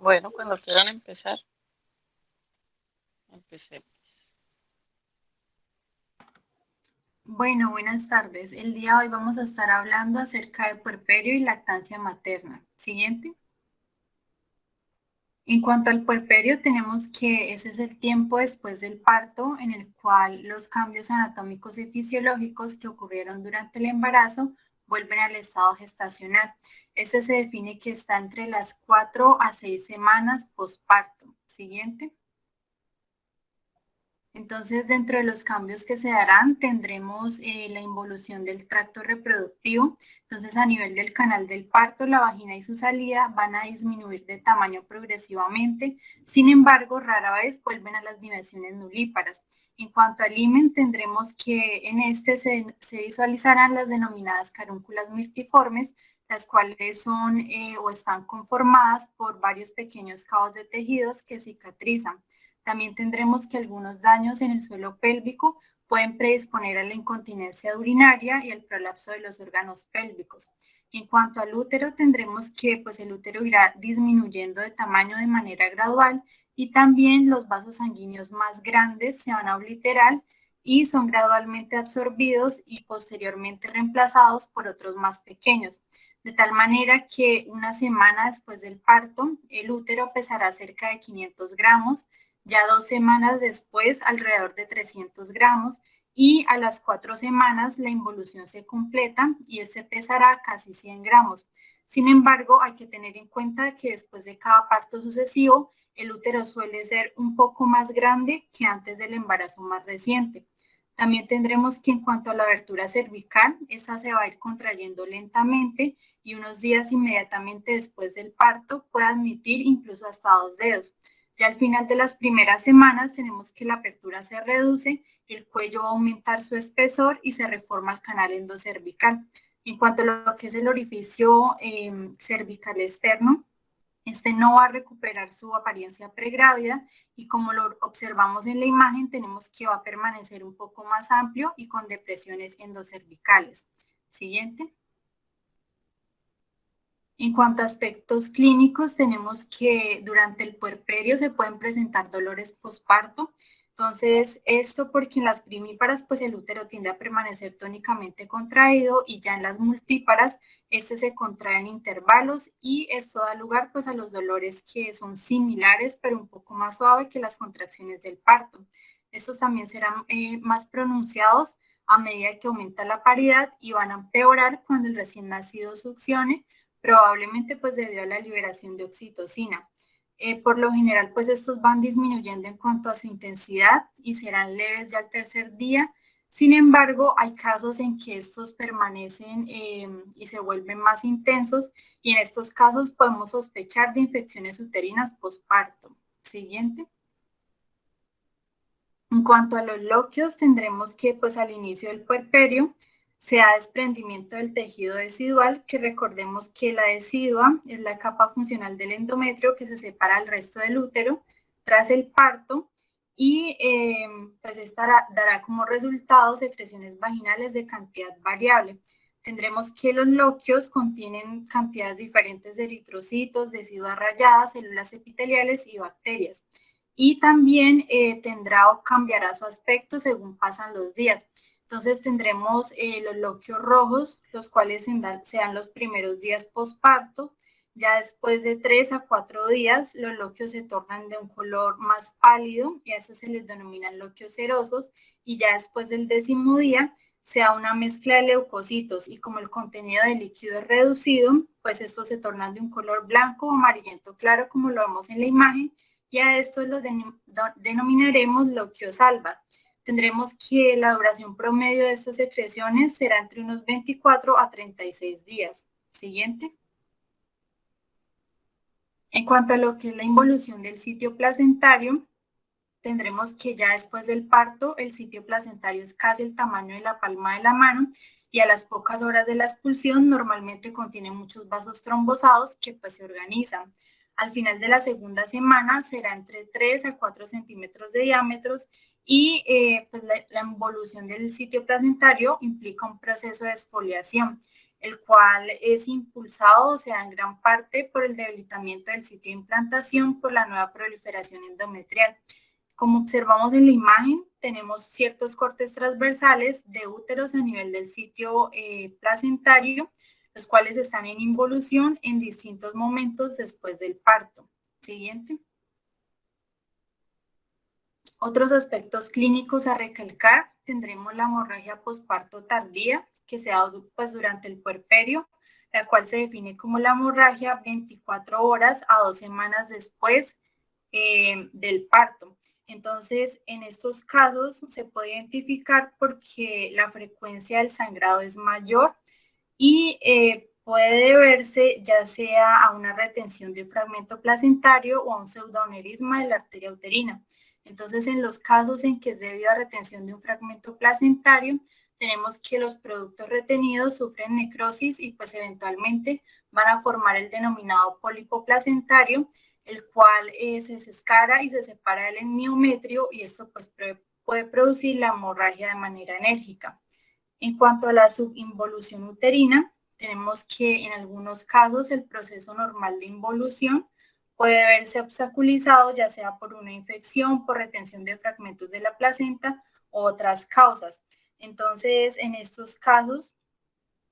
Bueno, cuando quieran empezar, empecemos. Bueno, buenas tardes. El día de hoy vamos a estar hablando acerca de puerperio y lactancia materna. Siguiente. En cuanto al puerperio, tenemos que ese es el tiempo después del parto en el cual los cambios anatómicos y fisiológicos que ocurrieron durante el embarazo vuelven al estado gestacional. Este se define que está entre las 4 a 6 semanas posparto. Siguiente. Entonces, dentro de los cambios que se darán, tendremos la involución del tracto reproductivo. Entonces, a nivel del canal del parto, la vagina y su salida van a disminuir de tamaño progresivamente. Sin embargo, rara vez vuelven a las dimensiones nulíparas. En cuanto al himen, tendremos que en este se visualizarán las denominadas carúnculas multiformes, las cuales son o están conformadas por varios pequeños cabos de tejidos que cicatrizan. También tendremos que algunos daños en el suelo pélvico pueden predisponer a la incontinencia urinaria y al prolapso de los órganos pélvicos. En cuanto al útero, tendremos que pues, el útero irá disminuyendo de tamaño de manera gradual y también los vasos sanguíneos más grandes se van a obliterar y son gradualmente absorbidos y posteriormente reemplazados por otros más pequeños. De tal manera que una semana después del parto, el útero pesará cerca de 500 gramos, ya 2 semanas después alrededor de 300 gramos y a las 4 semanas la involución se completa y este pesará casi 100 gramos. Sin embargo, hay que tener en cuenta que después de cada parto sucesivo, el útero suele ser un poco más grande que antes del embarazo más reciente. También tendremos que en cuanto a la abertura cervical, esta se va a ir contrayendo lentamente y unos días inmediatamente después del parto puede admitir incluso hasta 2 dedos. Ya al final de las primeras semanas tenemos que la apertura se reduce, el cuello va a aumentar su espesor y se reforma el canal endocervical. En cuanto a lo que es el orificio cervical externo, este no va a recuperar su apariencia pregrávida y como lo observamos en la imagen, tenemos que va a permanecer un poco más amplio y con depresiones endocervicales. Siguiente. En cuanto a aspectos clínicos, tenemos que durante el puerperio se pueden presentar dolores posparto. Entonces, esto porque en las primíparas, pues el útero tiende a permanecer tónicamente contraído y ya en las multíparas, este se contrae en intervalos y esto da lugar pues a los dolores que son similares, pero un poco más suave que las contracciones del parto. Estos también serán más pronunciados a medida que aumenta la paridad y van a empeorar cuando el recién nacido succione, probablemente pues debido a la liberación de oxitocina. Por lo general, pues estos van disminuyendo en cuanto a su intensidad y serán leves ya al tercer día. Sin embargo, hay casos en que estos permanecen y se vuelven más intensos y en estos casos podemos sospechar de infecciones uterinas postparto. Siguiente. En cuanto a los loquios, tendremos que pues al inicio del puerperio se da desprendimiento del tejido decidual, que recordemos que la decidua es la capa funcional del endometrio que se separa del resto del útero tras el parto y pues esta dará como resultado secreciones vaginales de cantidad variable. Tendremos que los loquios contienen cantidades diferentes de eritrocitos, deciduas rayadas, células epiteliales y bacterias y también tendrá o cambiará su aspecto según pasan los días. Entonces tendremos los loquios rojos, los cuales se dan los primeros días posparto. Ya después de 3 a 4 días, los loquios se tornan de un color más pálido y a eso se les denominan loquios cerosos. Y ya después del 10º día, se da una mezcla de leucocitos y como el contenido de líquido es reducido, pues estos se tornan de un color blanco o amarillento claro, como lo vemos en la imagen, y a esto lo denominaremos loquios alba. Tendremos que la duración promedio de estas secreciones será entre unos 24 a 36 días. Siguiente. En cuanto a lo que es la involución del sitio placentario, tendremos que ya después del parto el sitio placentario es casi el tamaño de la palma de la mano y a las pocas horas de la expulsión normalmente contiene muchos vasos trombosados que pues se organizan. Al final de la segunda semana será entre 3 a 4 centímetros de diámetro y pues la involución del sitio placentario implica un proceso de exfoliación. el cual es impulsado, o sea, en gran parte por el debilitamiento del sitio de implantación por la nueva proliferación endometrial. Como observamos en la imagen, tenemos ciertos cortes transversales de úteros a nivel del sitio placentario, los cuales están en involución en distintos momentos después del parto. Siguiente. Otros aspectos clínicos a recalcar, tendremos la hemorragia posparto tardía, que se da pues, durante el puerperio, la cual se define como la hemorragia 24 horas a 2 semanas después del parto. Entonces, en estos casos se puede identificar porque la frecuencia del sangrado es mayor y puede deberse ya sea a una retención de fragmento placentario o a un pseudoaneurisma de la arteria uterina. Entonces, en los casos en que es debido a retención de un fragmento placentario, tenemos que los productos retenidos sufren necrosis y pues eventualmente van a formar el denominado pólipo placentario, el cual se escara y se separa del endometrio y esto pues puede producir la hemorragia de manera enérgica. En cuanto a la subinvolución uterina, tenemos que en algunos casos el proceso normal de involución puede verse obstaculizado ya sea por una infección, por retención de fragmentos de la placenta u otras causas. Entonces, en estos casos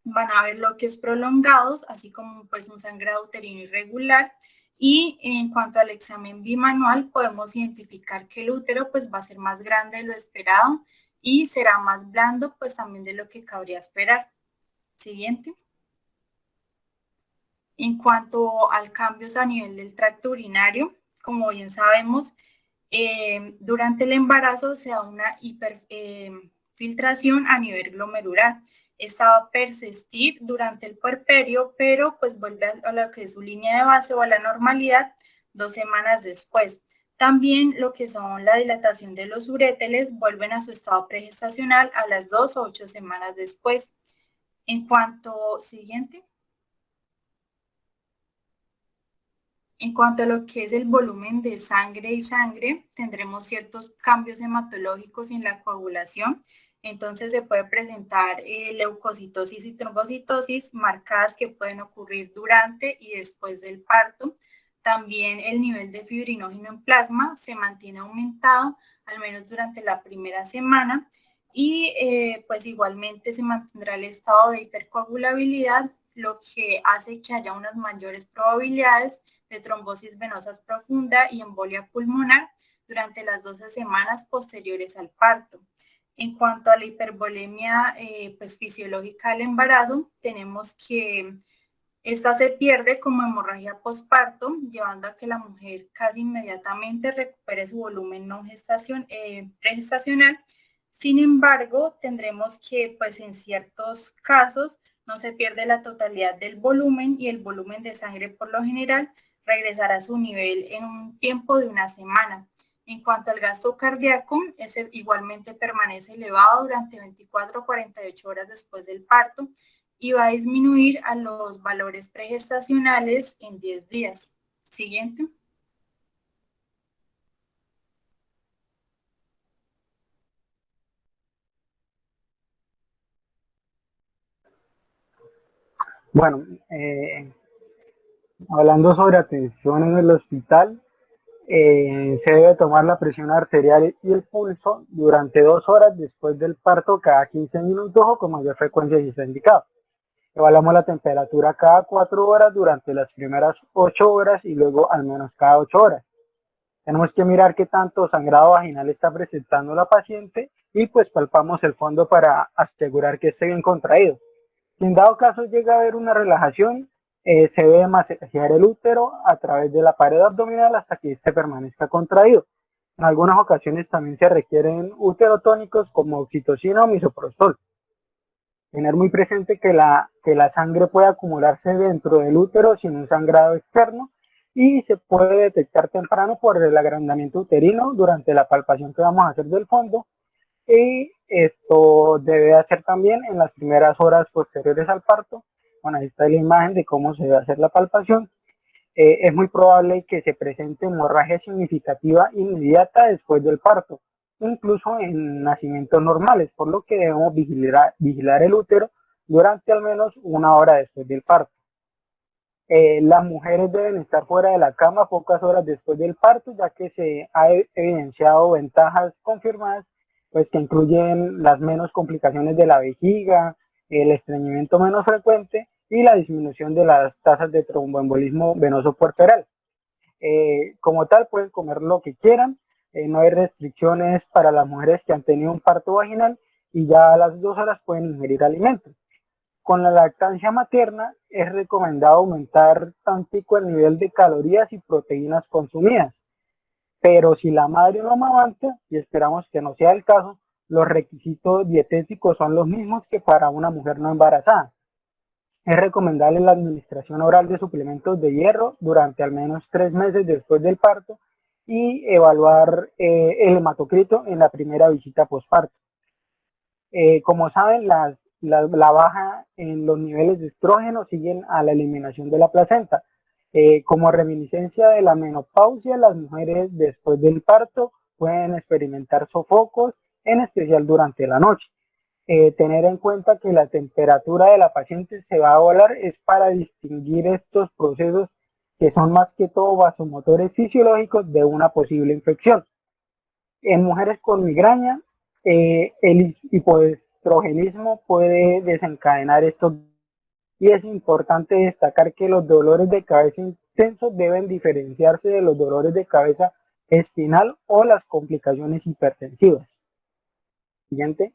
van a haber bloqueos prolongados, así como pues un sangrado uterino irregular. Y en cuanto al examen bimanual, podemos identificar que el útero pues va a ser más grande de lo esperado y será más blando pues también de lo que cabría esperar. Siguiente. En cuanto al cambios a nivel del tracto urinario, como bien sabemos, durante el embarazo se da una hiperfiltración a nivel glomerular. Esta va a persistir durante el puerperio, pero pues vuelve a lo que es su línea de base o a la normalidad 2 semanas después. También lo que son la dilatación de los uréteres vuelven a su estado pregestacional a las 2 o 8 semanas después. En cuanto, siguiente. En cuanto a lo que es el volumen de sangre y sangre, tendremos ciertos cambios hematológicos en la coagulación. Entonces se puede presentar leucocitosis y trombocitosis marcadas que pueden ocurrir durante y después del parto. También el nivel de fibrinógeno en plasma se mantiene aumentado, al menos durante la primera semana. Y pues igualmente se mantendrá el estado de hipercoagulabilidad, lo que hace que haya unas mayores probabilidades de trombosis venosa profunda y embolia pulmonar durante las 12 semanas posteriores al parto. En cuanto a la hipervolemia pues fisiológica del embarazo, tenemos que esta se pierde como hemorragia posparto, llevando a que la mujer casi inmediatamente recupere su volumen no pregestacional. Sin embargo, tendremos que, pues en ciertos casos, no se pierde la totalidad del volumen y el volumen de sangre por lo general regresará a su nivel en un tiempo de una semana. En cuanto al gasto cardíaco, ese igualmente permanece elevado durante 24 o 48 horas después del parto y va a disminuir a los valores pregestacionales en 10 días. Siguiente. Bueno, hablando sobre atención en el hospital, se debe tomar la presión arterial y el pulso durante 2 horas después del parto cada 15 minutos o con mayor frecuencia si está indicado. Evaluamos la temperatura cada 4 horas durante las primeras 8 horas y luego al menos cada 8 horas. Tenemos que mirar qué tanto sangrado vaginal está presentando la paciente y pues palpamos el fondo para asegurar que esté bien contraído. Si en dado caso llega a haber una relajación, se debe masajear el útero a través de la pared abdominal hasta que éste permanezca contraído. En algunas ocasiones también se requieren uterotónicos como oxitocina o misoprostol. Tener muy presente que la sangre puede acumularse dentro del útero sin un sangrado externo y se puede detectar temprano por el agrandamiento uterino durante la palpación que vamos a hacer del fondo. Y esto debe hacer también en las primeras horas posteriores al parto. Bueno, ahí está la imagen de cómo se debe hacer la palpación. Es muy probable que se presente hemorragia significativa inmediata después del parto, incluso en nacimientos normales, por lo que debemos vigilar el útero durante al menos una hora después del parto. Las mujeres deben estar fuera de la cama pocas horas después del parto, ya que se ha evidenciado ventajas confirmadas, pues que incluyen las menos complicaciones de la vejiga, el estreñimiento menos frecuente y la disminución de las tasas de tromboembolismo venoso puerperal. Como tal, pueden comer lo que quieran, no hay restricciones para las mujeres que han tenido un parto vaginal y ya a las 2 horas pueden ingerir alimentos. Con la lactancia materna es recomendado aumentar tantico el nivel de calorías y proteínas consumidas, pero si la madre no amamanta, y esperamos que no sea el caso, los requisitos dietéticos son los mismos que para una mujer no embarazada. Es recomendable la administración oral de suplementos de hierro durante al menos 3 meses después del parto y evaluar el hematocrito en la primera visita postparto. Como saben, la baja en los niveles de estrógeno siguen a la eliminación de la placenta. Como reminiscencia de la menopausia, las mujeres después del parto pueden experimentar sofocos, en especial durante la noche. Tener en cuenta que la temperatura de la paciente se va a evaluar es para distinguir estos procesos que son más que todo vasomotores fisiológicos de una posible infección. En mujeres con migraña, el hipoestrogenismo puede desencadenar esto y es importante destacar que los dolores de cabeza intensos deben diferenciarse de los dolores de cabeza espinal o las complicaciones hipertensivas. Siguiente.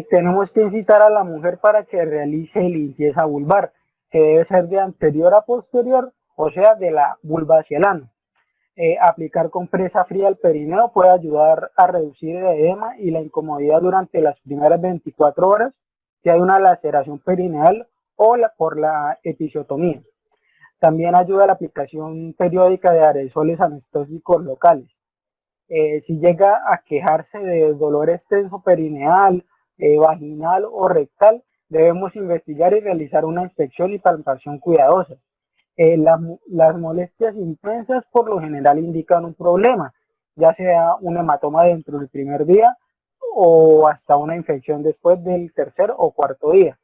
Tenemos que incitar a la mujer para que realice limpieza vulvar, que debe ser de anterior a posterior, o sea, de la vulva hacia el ano. Aplicar compresa fría al perineo puede ayudar a reducir el edema y la incomodidad durante las primeras 24 horas si hay una laceración perineal o por la episiotomía. También ayuda la aplicación periódica de aerosoles anestésicos locales. Si llega a quejarse de dolor extenso perineal, vaginal o rectal, debemos investigar y realizar una inspección y palpación cuidadosa. Las molestias intensas por lo general indican un problema, ya sea un hematoma dentro del primer día o hasta una infección después del tercer o cuarto día.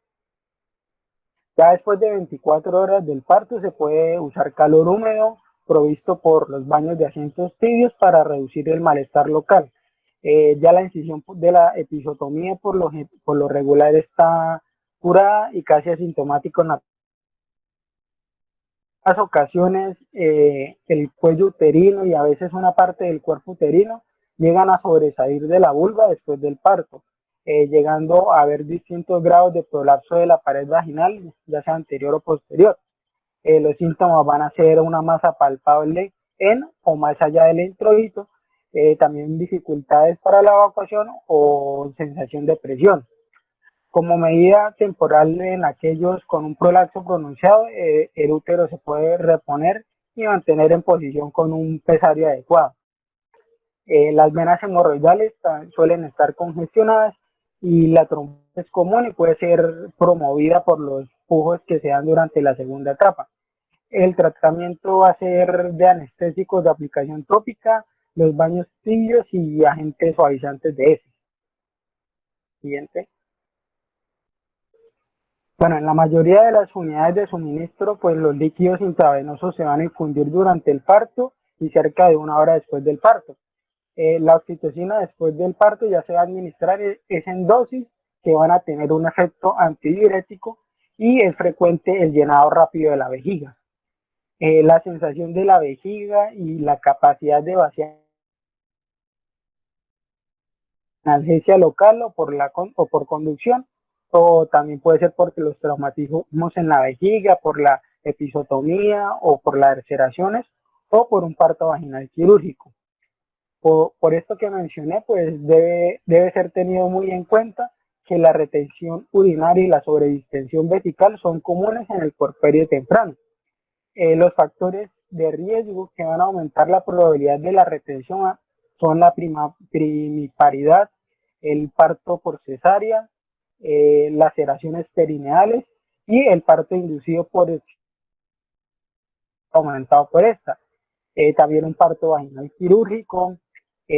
Ya después de 24 horas del parto se puede usar calor húmedo provisto por los baños de asientos tibios para reducir el malestar local. Ya la incisión de la episiotomía por lo regular está curada y casi asintomático en las ocasiones. El cuello uterino y a veces una parte del cuerpo uterino llegan a sobresalir de la vulva después del parto, llegando a haber distintos grados de prolapso de la pared vaginal, ya sea anterior o posterior. Los síntomas van a ser una masa palpable en o más allá del introito, también dificultades para la evacuación o sensación de presión. Como medida temporal en aquellos con un prolapso pronunciado, el útero se puede reponer y mantener en posición con un pesario adecuado. Las venas hemorroidales suelen estar congestionadas y la trombosis es común y puede ser promovida por los pujos que se dan durante la segunda etapa. El tratamiento va a ser de anestésicos de aplicación tópica, los baños tibios y agentes suavizantes de heces. Siguiente. Bueno, en la mayoría de las unidades de suministro, pues los líquidos intravenosos se van a infundir durante el parto y cerca de una hora después del parto. La oxitocina después del parto ya se va a administrar es en dosis que van a tener un efecto antidiurético y es frecuente el llenado rápido de la vejiga. La sensación de la vejiga y la capacidad de vaciar analgesia local o por conducción, o también puede ser porque los traumatismos en la vejiga, por la episiotomía o por las ulceraciones o por un parto vaginal quirúrgico. Por esto que mencioné, pues debe ser tenido muy en cuenta que la retención urinaria y la sobredistensión vesical son comunes en el puerperio temprano. Los factores de riesgo que van a aumentar la probabilidad de la retención son la primiparidad, el parto por cesárea, laceraciones perineales y el parto inducido por aumentado por esta. También un parto vaginal quirúrgico,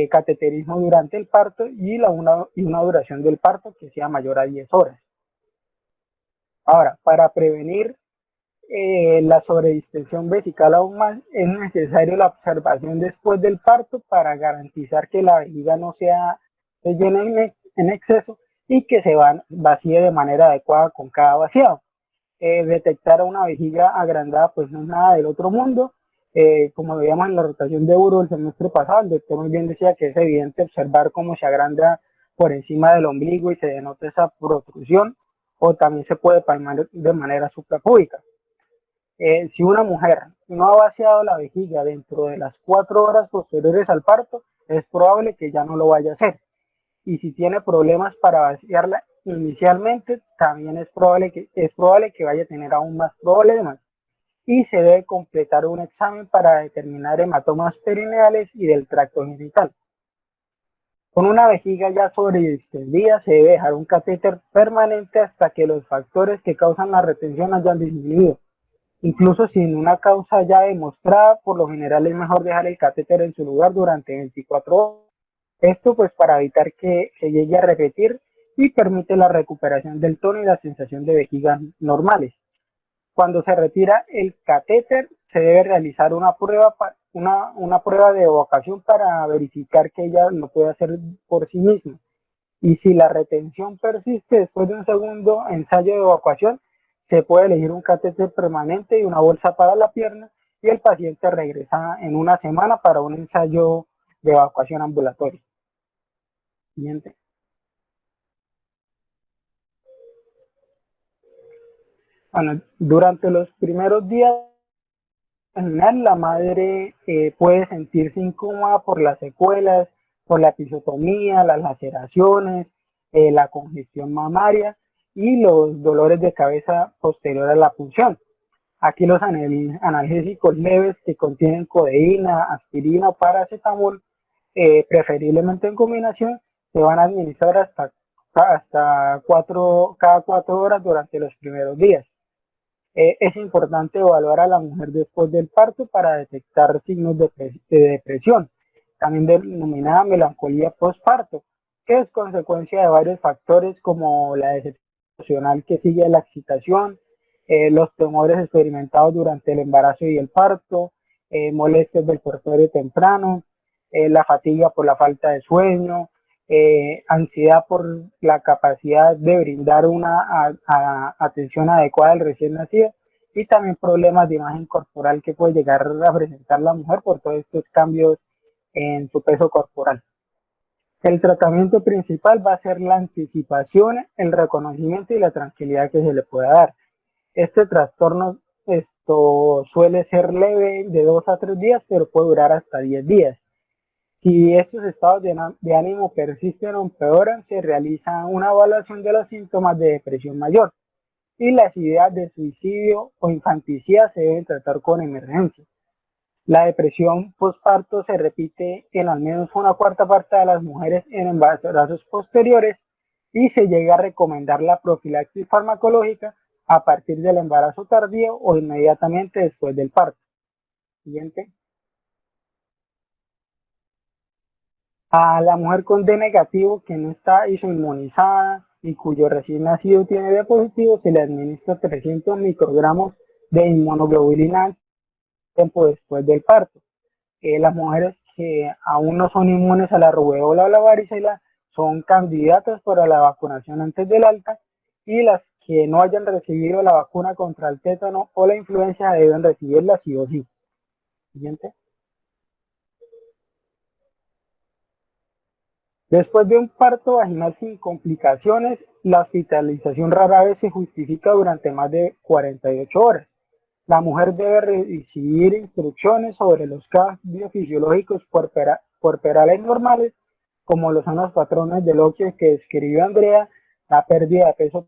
cateterismo durante el parto y una duración del parto que sea mayor a 10 horas. Ahora, para prevenir la sobredistensión vesical aún más, es necesario la observación después del parto para garantizar que la vejiga no se llene en exceso y que se vacíe de manera adecuada con cada vaciado. Detectar una vejiga agrandada pues no es nada del otro mundo. Como veíamos en la rotación de Uro el semestre pasado, el doctor muy bien decía que es evidente observar cómo se agranda por encima del ombligo y se denota esa protrusión, o también se puede palmar de manera suprapúbica. Si una mujer no ha vaciado la vejiga dentro de las 4 horas posteriores al parto, es probable que ya no lo vaya a hacer. Y si tiene problemas para vaciarla inicialmente, también es probable que vaya a tener aún más problemas. Y se debe completar un examen para determinar hematomas perineales y del tracto genital. Con una vejiga ya sobredistendida, se debe dejar un catéter permanente hasta que los factores que causan la retención hayan disminuido. Incluso sin una causa ya demostrada, por lo general es mejor dejar el catéter en su lugar durante 24 horas. Esto pues para evitar que se llegue a repetir y permite la recuperación del tono y la sensación de vejiga normales. Cuando se retira el catéter, se debe realizar una prueba de evacuación para verificar que ella lo puede hacer por sí misma. Y si la retención persiste después de un segundo ensayo de evacuación, se puede elegir un catéter permanente y una bolsa para la pierna, y el paciente regresa en una semana para un ensayo de evacuación ambulatoria. Siguiente. Bueno, durante los primeros días, en general, la madre puede sentirse incómoda por las secuelas, por la episiotomía, las laceraciones, la congestión mamaria y los dolores de cabeza posterior a la punción. Aquí los analgésicos leves que contienen codeína, aspirina o paracetamol, preferiblemente en combinación, se van a administrar cada 4 horas durante los primeros días. Es importante evaluar a la mujer después del parto para detectar signos de depresión, también denominada melancolía postparto, que es consecuencia de varios factores como la decepción emocional que sigue a la excitación, los temores experimentados durante el embarazo y el parto, molestias del puerperio temprano, la fatiga por la falta de sueño, ansiedad por la capacidad de brindar una atención adecuada al recién nacido, y también problemas de imagen corporal que puede llegar a presentar la mujer por todos estos cambios en su peso corporal. El tratamiento principal va a ser la anticipación, el reconocimiento y la tranquilidad que se le pueda dar. Este trastorno suele ser leve de 2 a 3 días, pero puede durar hasta 10 días. Si estos estados de ánimo persisten o empeoran, se realiza una evaluación de los síntomas de depresión mayor, y las ideas de suicidio o infanticidio se deben tratar con emergencia. La depresión postparto se repite en al menos una cuarta parte de las mujeres en embarazos posteriores, y se llega a recomendar la profilaxis farmacológica a partir del embarazo tardío o inmediatamente después del parto. Siguiente. A la mujer con D negativo que no está isoinmunizada y cuyo recién nacido tiene D positivo, se le administra 300 microgramos de inmunoglobulina tiempo después del parto. Las mujeres que aún no son inmunes a la rubéola o la varicela son candidatas para la vacunación antes del alta, y las que no hayan recibido la vacuna contra el tétano o la influenza deben recibirla sí o sí. Siguiente. Después de un parto vaginal sin complicaciones, la hospitalización rara vez se justifica durante más de 48 horas. La mujer debe recibir instrucciones sobre los cambios fisiológicos puerperales normales, como lo son los patrones de Lockyer que describió Andrea, la pérdida de peso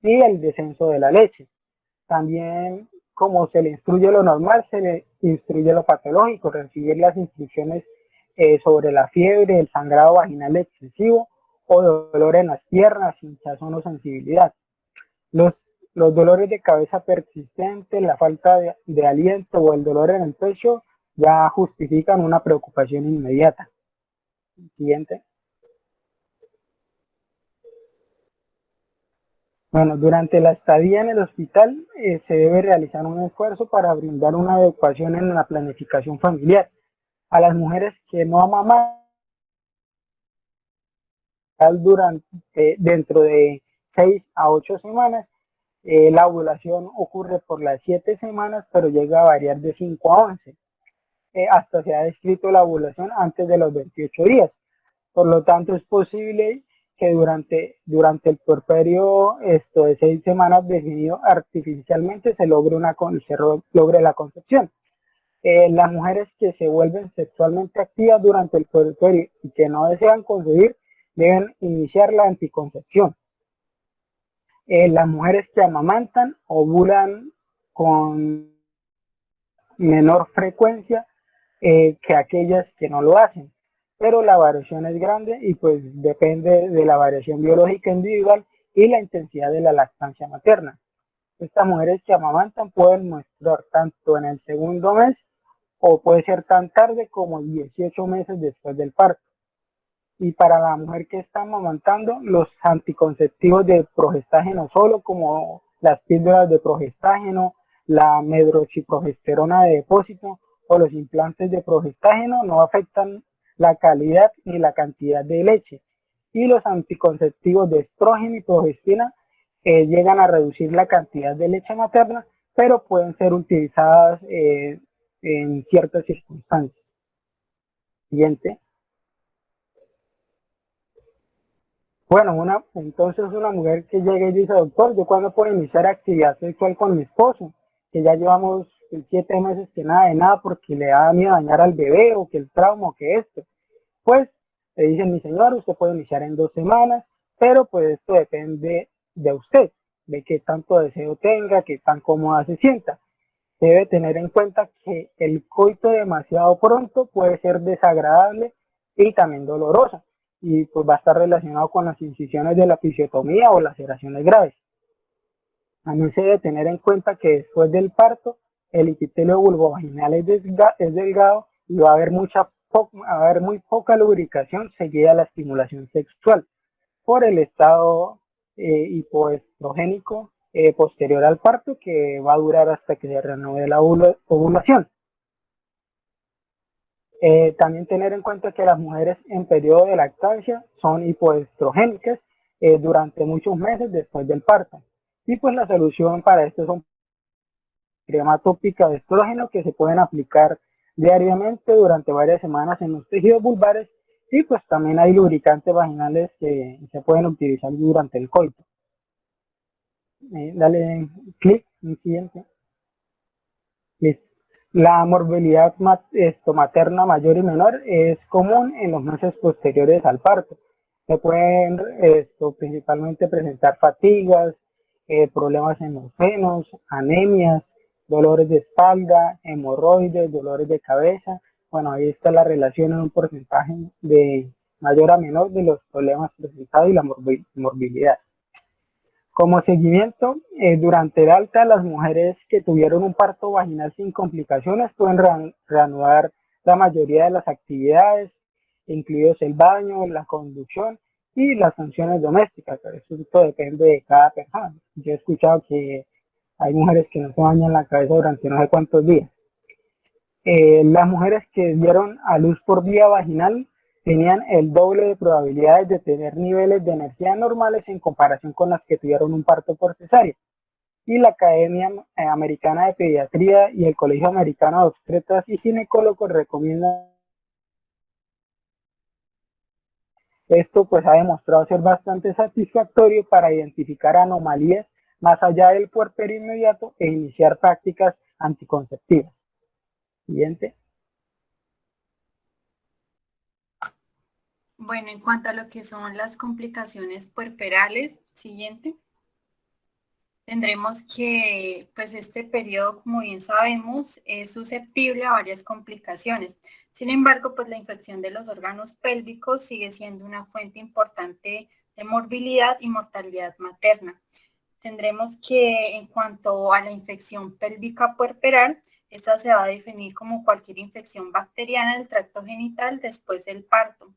y el descenso de la leche. También, como se le instruye lo normal, se le instruye lo patológico, recibir las instrucciones sobre la fiebre, el sangrado vaginal excesivo o dolor en las piernas, hinchazón o sensibilidad. Los, los dolores de cabeza persistentes, la falta de aliento o el dolor en el pecho ya justifican una preocupación inmediata. Siguiente. Bueno, durante la estadía en el hospital se debe realizar un esfuerzo para brindar una adecuación en la planificación familiar. A las mujeres que no amamantan dentro de 6 a 8 semanas, la ovulación ocurre por las 7 semanas, pero llega a variar de 5 a 11. Hasta se ha descrito la ovulación antes de los 28 días. Por lo tanto, es posible que durante el puerperio esto de 6 semanas definido artificialmente logre la concepción. Las mujeres que se vuelven sexualmente activas durante el puerperio y que no desean concebir deben iniciar la anticoncepción. Las mujeres que amamantan ovulan con menor frecuencia que aquellas que no lo hacen, pero la variación es grande y pues depende de la variación biológica individual y la intensidad de la lactancia materna. Estas mujeres que amamantan pueden menstruar tanto en el segundo mes o puede ser tan tarde como 18 meses después del parto. Y para la mujer que está amamantando, los anticonceptivos de progestágeno solo, como las píldoras de progestágeno, la medroxiprogesterona de depósito o los implantes de progestágeno, no afectan la calidad ni la cantidad de leche. Y los anticonceptivos de estrógeno y progestina llegan a reducir la cantidad de leche materna, pero pueden ser utilizadas en ciertas circunstancias. Siguiente. Bueno, entonces una mujer que llega y dice, doctor, ¿yo cuándo puedo iniciar actividad sexual con mi esposo? Que ya llevamos 7 meses que nada de nada porque le da miedo dañar al bebé o que el trauma o que esto. Pues le dicen, mi señor, usted puede iniciar en 2 semanas, pero pues esto depende de usted, de qué tanto deseo tenga, qué tan cómoda se sienta. Debe tener en cuenta que el coito demasiado pronto puede ser desagradable y también doloroso y pues va a estar relacionado con las incisiones de la episiotomía o laceraciones graves. También se debe tener en cuenta que después del parto el epitelio vulvovaginal es delgado y va a haber muy poca lubricación seguida de la estimulación sexual por el estado hipoestrogénico posterior al parto que va a durar hasta que se reanude la ovulación. También tener en cuenta que las mujeres en periodo de lactancia son hipoestrogénicas durante muchos meses después del parto. Y pues la solución para esto son crema tópica de estrógeno que se pueden aplicar diariamente durante varias semanas en los tejidos vulvares y pues también hay lubricantes vaginales que se pueden utilizar durante el coito. Dale clic en siguiente. Listo. La morbilidad materna mayor y menor es común en los meses posteriores al parto. Se pueden principalmente presentar fatigas, problemas en los senos, anemias, dolores de espalda, hemorroides, dolores de cabeza. Bueno, ahí está la relación en un porcentaje de mayor a menor de los problemas presentados y la morbilidad. Como seguimiento, durante el alta, las mujeres que tuvieron un parto vaginal sin complicaciones pueden reanudar la mayoría de las actividades, incluidos el baño, la conducción y las funciones domésticas, pero eso depende de cada persona. Yo he escuchado que hay mujeres que no se bañan la cabeza durante no sé cuántos días. Las mujeres que dieron a luz por vía vaginal tenían el doble de probabilidades de tener niveles de energía normales en comparación con las que tuvieron un parto por cesárea. Y la Academia Americana de Pediatría y el Colegio Americano de Obstetras y Ginecólogos recomiendan. Esto pues ha demostrado ser bastante satisfactorio para identificar anomalías más allá del puerperio inmediato e iniciar prácticas anticonceptivas. Siguiente. Bueno, en cuanto a lo que son las complicaciones puerperales, siguiente, tendremos que, pues este periodo, como bien sabemos, es susceptible a varias complicaciones. Sin embargo, pues la infección de los órganos pélvicos sigue siendo una fuente importante de morbilidad y mortalidad materna. Tendremos que, en cuanto a la infección pélvica puerperal, esta se va a definir como cualquier infección bacteriana del tracto genital después del parto.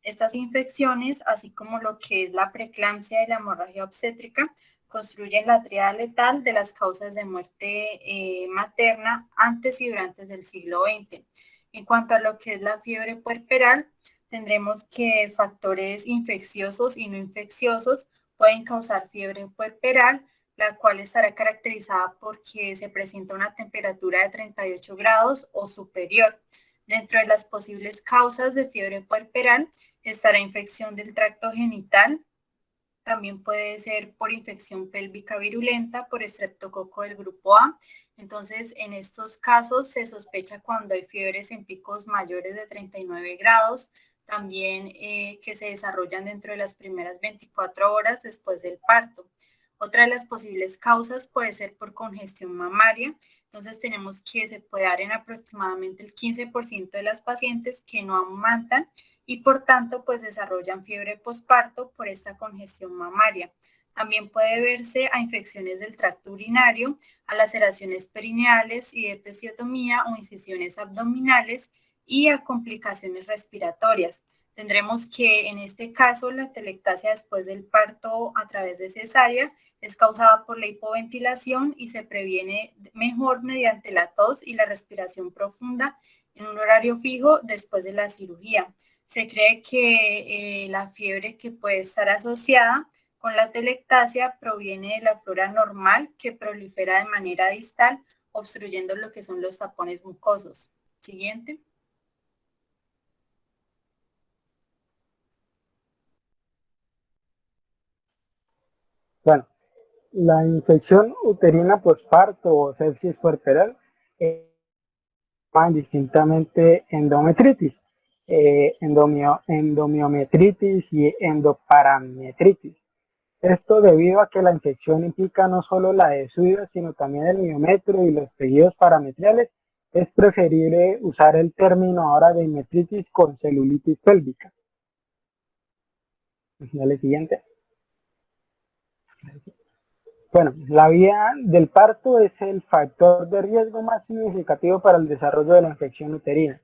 Estas infecciones, así como lo que es la preeclampsia y la hemorragia obstétrica, construyen la tríada letal de las causas de muerte materna antes y durante el siglo XX. En cuanto a lo que es la fiebre puerperal, tendremos que factores infecciosos y no infecciosos pueden causar fiebre puerperal, la cual estará caracterizada porque se presenta una temperatura de 38 grados o superior. Dentro de las posibles causas de fiebre puerperal estará infección del tracto genital, también puede ser por infección pélvica virulenta, por estreptococo del grupo A. Entonces, en estos casos se sospecha cuando hay fiebres en picos mayores de 39 grados, también que se desarrollan dentro de las primeras 24 horas después del parto. Otra de las posibles causas puede ser por congestión mamaria. Entonces, tenemos que se puede dar en aproximadamente el 15% de las pacientes que no amamantan y por tanto pues desarrollan fiebre posparto por esta congestión mamaria. También puede verse a infecciones del tracto urinario, a laceraciones perineales y episiotomía o incisiones abdominales y a complicaciones respiratorias. Tendremos que en este caso la telectasia después del parto a través de cesárea es causada por la hipoventilación y se previene mejor mediante la tos y la respiración profunda en un horario fijo después de la cirugía. Se cree que la fiebre que puede estar asociada con la telectasia proviene de la flora normal que prolifera de manera distal, obstruyendo lo que son los tapones mucosos. Siguiente. Bueno, la infección uterina postparto o sepsis puerperal llaman distintamente endometritis, endomiometritis y endoparametritis. Esto debido a que la infección implica no solo la desúida, sino también el miometrio y los tejidos parametriales. Es preferible usar el término ahora de metritis con celulitis pélvica. Dale siguiente. Bueno, la vía del parto es el factor de riesgo más significativo para el desarrollo de la infección uterina.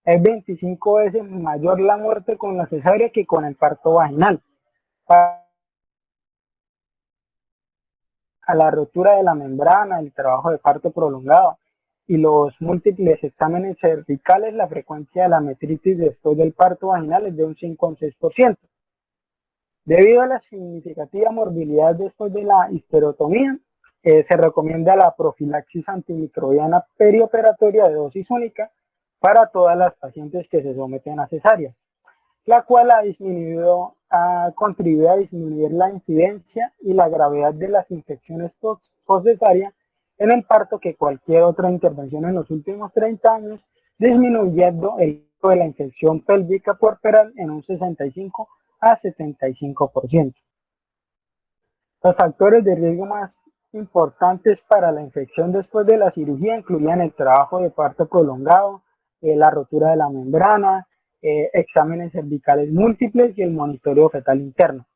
Es 25 veces mayor la muerte con la cesárea que con el parto vaginal. A la rotura de la membrana, el trabajo de parto prolongado y los múltiples exámenes cervicales, la frecuencia de la metritis después del parto vaginal es de un 5 a un 6%. Debido a la significativa morbilidad después de la histerotomía, se recomienda la profilaxis antimicrobiana perioperatoria de dosis única para todas las pacientes que se someten a cesárea, la cual ha contribuido a disminuir la incidencia y la gravedad de las infecciones post-cesárea en el parto que cualquier otra intervención en los últimos 30 años, disminuyendo el riesgo de la infección pélvica puerperal en un 65 a 75%. Los factores de riesgo más importantes para la infección después de la cirugía incluían el trabajo de parto prolongado, la rotura de la membrana, exámenes cervicales múltiples y el monitoreo fetal interno.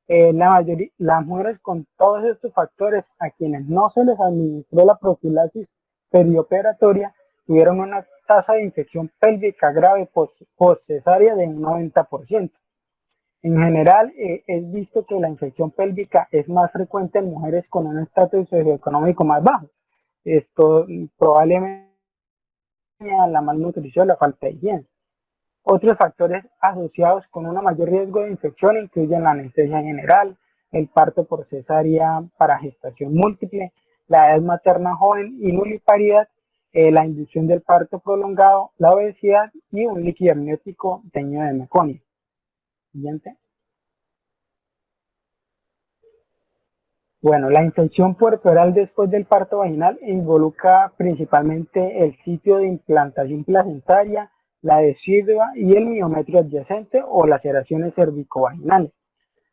Las mujeres con todos estos factores a quienes no se les administró la profilaxis perioperatoria tuvieron una tasa de infección pélvica grave post-cesárea de un 90%. En general, es visto que la infección pélvica es más frecuente en mujeres con un estatus socioeconómico más bajo. Esto probablemente a la malnutrición, la falta de higiene. Otros factores asociados con un mayor riesgo de infección incluyen la anestesia general, el parto por cesárea para gestación múltiple, la edad materna joven y nuliparidad, la inducción del parto prolongado, la obesidad y un líquido amniótico teñido de meconio. Siguiente. Bueno, la infección puerperal después del parto vaginal involucra principalmente el sitio de implantación placentaria, la decidua y el miometrio adyacente o laceraciones cervicovaginales.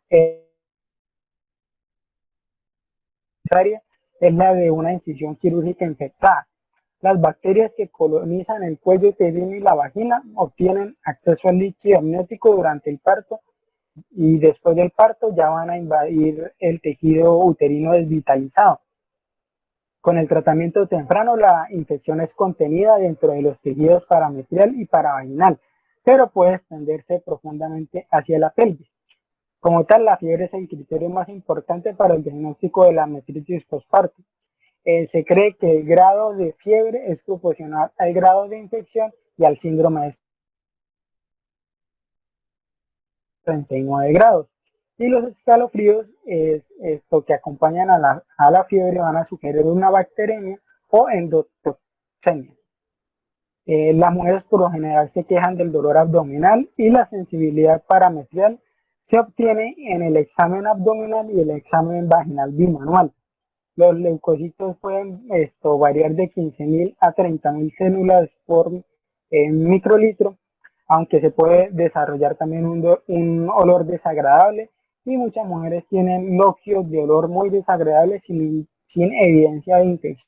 Es la de una incisión quirúrgica infectada. Las bacterias que colonizan el cuello uterino y la vagina obtienen acceso al líquido amniótico durante el parto y después del parto ya van a invadir el tejido uterino desvitalizado. Con el tratamiento temprano la infección es contenida dentro de los tejidos parametrial y paravaginal, pero puede extenderse profundamente hacia la pelvis. Como tal, la fiebre es el criterio más importante para el diagnóstico de la metritis postparto. Se cree que el grado de fiebre es proporcional al grado de infección y al síndrome de 39 grados. Y los escalofríos es esto que acompañan a la fiebre van a sugerir una bacteremia o endotoxemia. Las mujeres por lo general se quejan del dolor abdominal y la sensibilidad parametrial se obtiene en el examen abdominal y el examen vaginal bimanual. Los leucocitos pueden variar de 15.000 a 30.000 células por microlitro, aunque se puede desarrollar también un olor desagradable y muchas mujeres tienen loquios de olor muy desagradable sin evidencia de infección.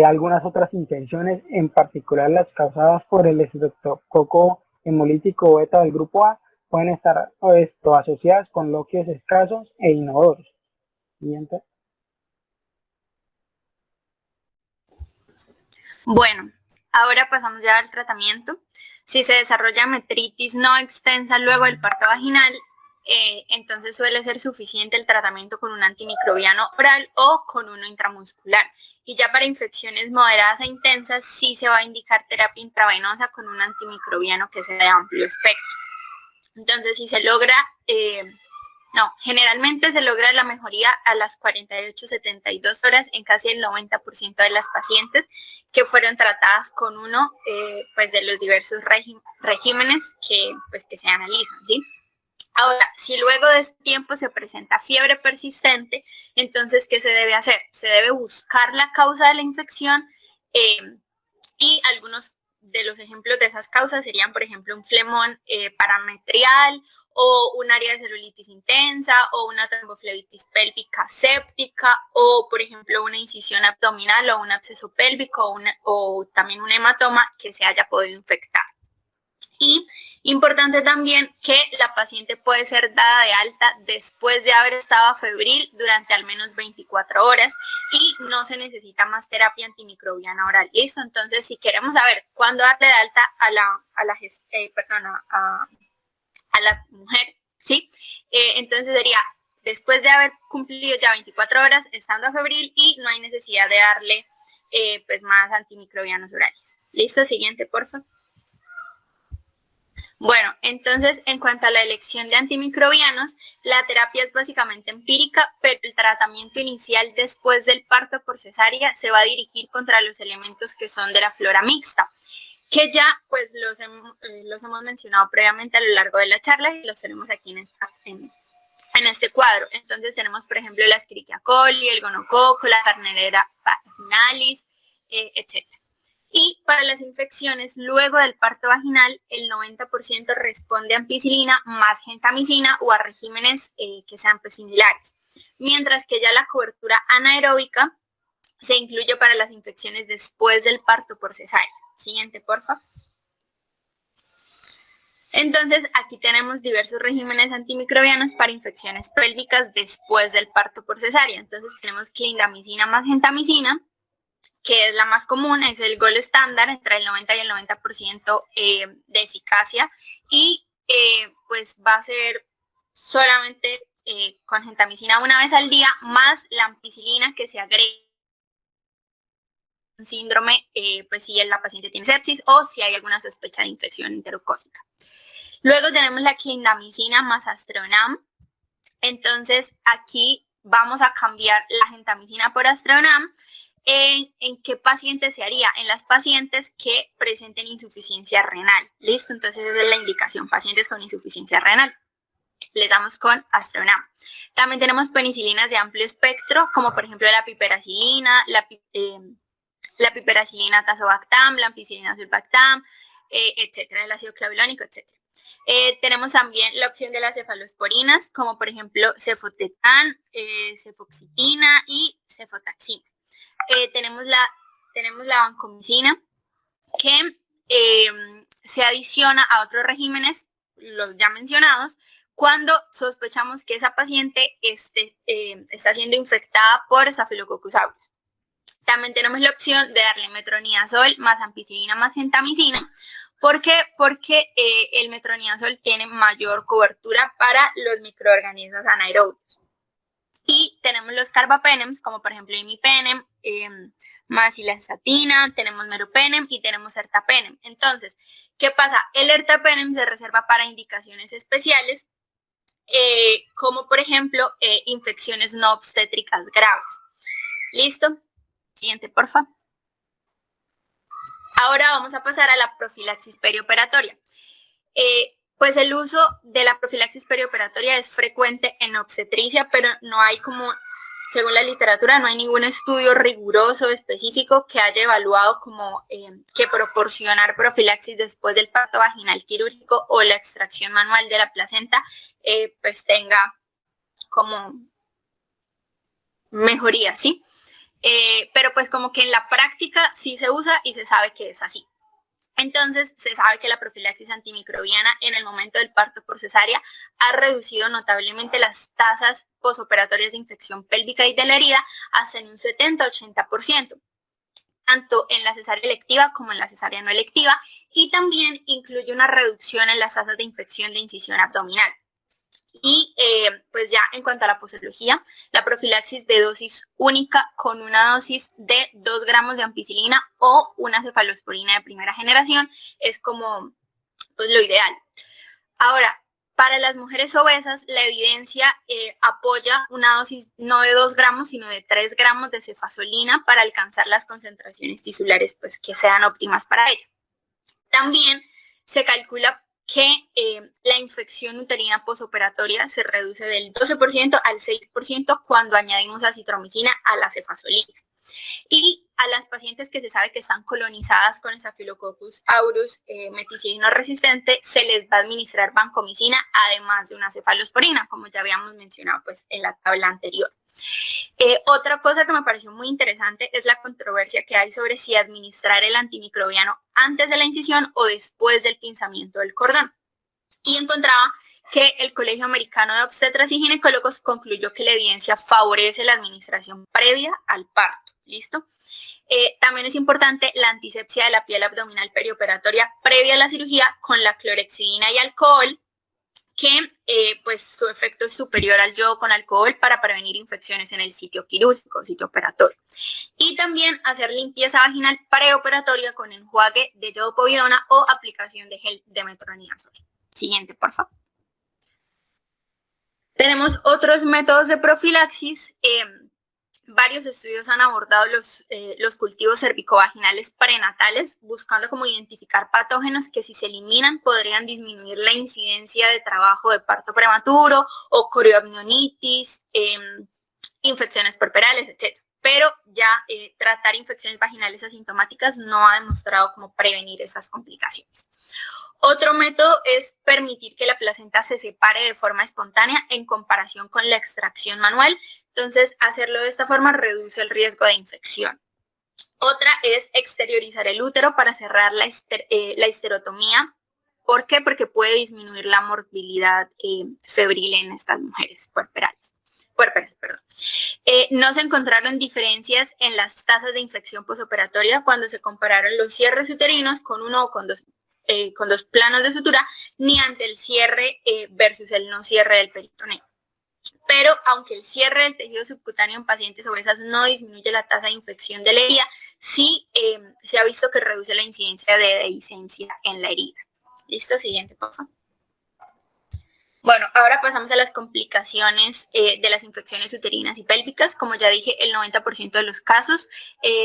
Algunas otras infecciones, en particular las causadas por el estreptococo hemolítico beta del grupo A, pueden estar asociadas con loquios escasos e inodoros. Siguiente. Bueno, ahora pasamos ya al tratamiento. Si se desarrolla metritis no extensa luego del parto vaginal, entonces suele ser suficiente el tratamiento con un antimicrobiano oral o con uno intramuscular. Y ya para infecciones moderadas e intensas sí se va a indicar terapia intravenosa con un antimicrobiano que sea de amplio espectro. Entonces, si se logra, generalmente se logra la mejoría a las 48-72 horas en casi el 90% de las pacientes que fueron tratadas con uno pues de los diversos regímenes que se analizan, ¿sí? Ahora, si luego de este tiempo se presenta fiebre persistente, entonces, ¿qué se debe hacer? Se debe buscar la causa de la infección y algunos de los ejemplos de esas causas serían, por ejemplo, un flemón parametrial o un área de celulitis intensa o una tromboflebitis pélvica séptica o, por ejemplo, una incisión abdominal o un absceso pélvico o también un hematoma que se haya podido infectar. Y importante también que la paciente puede ser dada de alta después de haber estado febril durante al menos 24 horas y no se necesita más terapia antimicrobiana oral. ¿Listo? Entonces, si queremos saber cuándo darle de alta a la mujer, ¿sí? Entonces sería después de haber cumplido ya 24 horas estando febril y no hay necesidad de darle pues más antimicrobianos orales. ¿Listo? Siguiente, por favor. Bueno, entonces, en cuanto a la elección de antimicrobianos, la terapia es básicamente empírica, pero el tratamiento inicial después del parto por cesárea se va a dirigir contra los elementos que son de la flora mixta, que ya pues los hemos mencionado previamente a lo largo de la charla y los tenemos aquí en este cuadro. Entonces tenemos, por ejemplo, la Escherichia coli, el gonococo, la Gardnerella vaginalis, etc. Y para las infecciones luego del parto vaginal, el 90% responde a ampicilina más gentamicina o a regímenes que sean pues similares. Mientras que ya la cobertura anaeróbica se incluye para las infecciones después del parto por cesárea. Siguiente, por favor. Entonces, aquí tenemos diversos regímenes antimicrobianos para infecciones pélvicas después del parto por cesárea. Entonces, tenemos clindamicina más gentamicina, que es la más común, es el gold estándar, entre el 90 y el 90% de eficacia y pues va a ser solamente con gentamicina una vez al día, más la ampicilina que se agrega un síndrome, pues si la paciente tiene sepsis o si hay alguna sospecha de infección enterocócica. Luego tenemos la clindamicina más Astronam. Entonces aquí vamos a cambiar la gentamicina por Astronam. ¿En qué pacientes se haría? En las pacientes que presenten insuficiencia renal. ¿Listo? Entonces esa es la indicación, pacientes con insuficiencia renal. Les damos con Astronam. También tenemos penicilinas de amplio espectro, como por ejemplo la piperacilina, la piperacilina tazobactam, la ampicilina sulbactam, etcétera, el ácido clavulánico, etcétera. Tenemos también la opción de las cefalosporinas, como por ejemplo cefotetán, cefoxitina y cefotaxina. Tenemos la vancomicina, que se adiciona a otros regímenes, los ya mencionados, cuando sospechamos que esa paciente está siendo infectada por Staphylococcus aureus. También tenemos la opción de darle metronidazol más ampicilina más gentamicina. ¿Por qué? Porque el metronidazol tiene mayor cobertura para los microorganismos anaerobios. Y tenemos los carbapenems, como por ejemplo imipenem, más cilastatina, tenemos meropenem y tenemos ertapenem. Entonces, ¿qué pasa? El ertapenem se reserva para indicaciones especiales, como por ejemplo infecciones no obstétricas graves. ¿Listo? Siguiente, por favor. Ahora vamos a pasar a la profilaxis perioperatoria. Pues el uso de la profilaxis perioperatoria es frecuente en obstetricia, pero no hay según la literatura, no hay ningún estudio riguroso específico que haya evaluado como que proporcionar profilaxis después del parto vaginal quirúrgico o la extracción manual de la placenta pues tenga como mejoría, ¿sí? Pero pues como que en la práctica sí se usa y se sabe que es así. Entonces, se sabe que la profilaxis antimicrobiana en el momento del parto por cesárea ha reducido notablemente las tasas posoperatorias de infección pélvica y de la herida hasta en un 70-80%, tanto en la cesárea electiva como en la cesárea no electiva, y también incluye una reducción en las tasas de infección de incisión abdominal. Y pues ya en cuanto a la posología, la profilaxis de dosis única con una dosis de 2 gramos de ampicilina o una cefalosporina de primera generación es como pues lo ideal. Ahora, para las mujeres obesas, la evidencia apoya una dosis no de 2 gramos, sino de 3 gramos de cefasolina para alcanzar las concentraciones tisulares pues, que sean óptimas para ella. También se calcula que la infección uterina posoperatoria se reduce del 12% al 6% cuando añadimos acitromicina a la cefasolina. Y a las pacientes que se sabe que están colonizadas con Staphylococcus aureus meticilino resistente, se les va a administrar vancomicina además de una cefalosporina, como ya habíamos mencionado pues, en la tabla anterior. Otra cosa que me pareció muy interesante es la controversia que hay sobre si administrar el antimicrobiano antes de la incisión o después del pinzamiento del cordón. Y encontraba que el Colegio Americano de Obstetras y Ginecólogos concluyó que la evidencia favorece la administración previa al parto. ¿Listo? También es importante la antisepsia de la piel abdominal perioperatoria previa a la cirugía con la clorexidina y alcohol, que pues su efecto es superior al yodo con alcohol para prevenir infecciones en el sitio quirúrgico, sitio operatorio. Y también hacer limpieza vaginal preoperatoria con enjuague de yodopovidona o aplicación de gel de metronidazol. Siguiente, por favor. Tenemos otros métodos de profilaxis. Varios estudios han abordado los cultivos cervicovaginales prenatales, buscando como identificar patógenos que si se eliminan podrían disminuir la incidencia de trabajo de parto prematuro o coriamnionitis, infecciones puerperales, etc. Pero ya tratar infecciones vaginales asintomáticas no ha demostrado cómo prevenir esas complicaciones. Otro método es permitir que la placenta se separe de forma espontánea en comparación con la extracción manual. Entonces, hacerlo de esta forma reduce el riesgo de infección. Otra es exteriorizar el útero para cerrar la histerotomía. ¿Por qué? Porque puede disminuir la morbilidad febril en estas mujeres puerperales. No se encontraron diferencias en las tasas de infección posoperatoria cuando se compararon los cierres uterinos con uno o con dos planos de sutura, ni ante el cierre versus el no cierre del peritoneo. Pero aunque el cierre del tejido subcutáneo en pacientes obesas no disminuye la tasa de infección de la herida, sí se ha visto que reduce la incidencia de dehiscencia en la herida. ¿Listo? Siguiente, por favor. Bueno, ahora pasamos a las complicaciones de las infecciones uterinas y pélvicas. Como ya dije, el 90% de los casos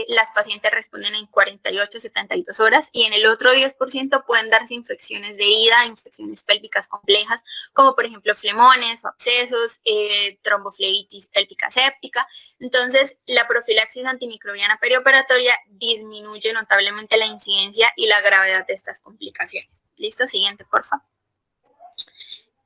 las pacientes responden en 48-72 horas y en el otro 10% pueden darse infecciones de herida, infecciones pélvicas complejas, como por ejemplo flemones o abscesos, tromboflebitis pélvica séptica. Entonces, la profilaxis antimicrobiana perioperatoria disminuye notablemente la incidencia y la gravedad de estas complicaciones. ¿Listo? Siguiente, por favor.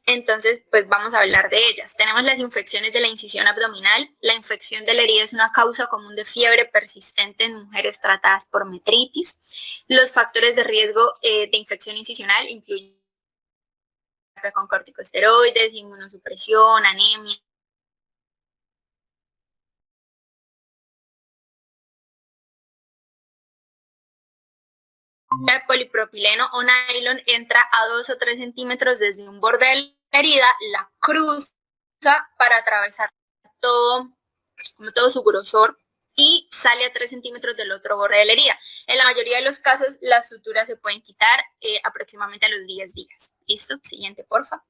Entonces, pues vamos a hablar de ellas. Tenemos las infecciones de la incisión abdominal. La infección de la herida es una causa común de fiebre persistente en mujeres tratadas por metritis. Los factores de riesgo de infección incisional incluyen con corticosteroides, inmunosupresión, anemia, de polipropileno o nylon entra a 2 o 3 centímetros desde un borde de la herida, la cruza para atravesar todo su grosor y sale a 3 centímetros del otro borde de la herida. En la mayoría de los casos, las suturas se pueden quitar aproximadamente a los 10 días. ¿Listo? Siguiente, porfa.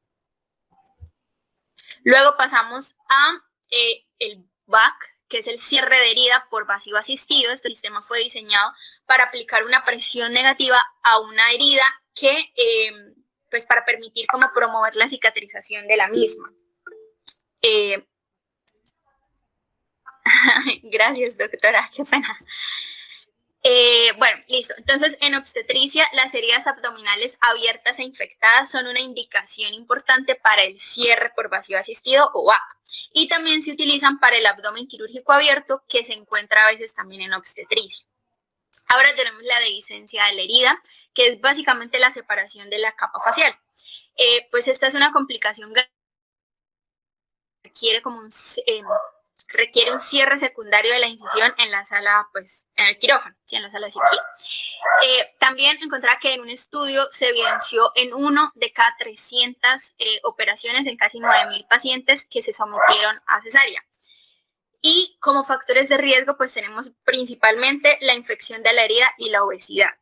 Luego pasamos a el VAC, que es el cierre de herida por vacío asistido. Este sistema fue diseñado para aplicar una presión negativa a una herida que, pues para permitir como promover la cicatrización de la misma. Gracias, doctora, qué pena. Bueno, listo. Entonces, en obstetricia, las heridas abdominales abiertas e infectadas son una indicación importante para el cierre por vacío asistido o VAC. Y también se utilizan para el abdomen quirúrgico abierto, que se encuentra a veces también en obstetricia. Ahora tenemos la dehiscencia de la herida, que es básicamente la separación de la capa facial. Pues esta es una complicación que requiere un cierre secundario de la incisión en la sala, pues en el quirófano, ¿sí? En la sala de cirugía. También encontraba que en un estudio se evidenció en 1 de cada 300 operaciones en casi 9.000 pacientes que se sometieron a cesárea. Y como factores de riesgo, pues tenemos principalmente la infección de la herida y la obesidad.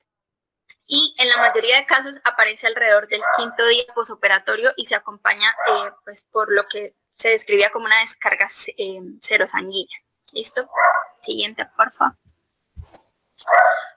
Y en la mayoría de casos aparece alrededor del 5.º día posoperatorio y se acompaña pues por lo que se describía como una descarga serosanguínea. ¿Listo? Siguiente, por favor.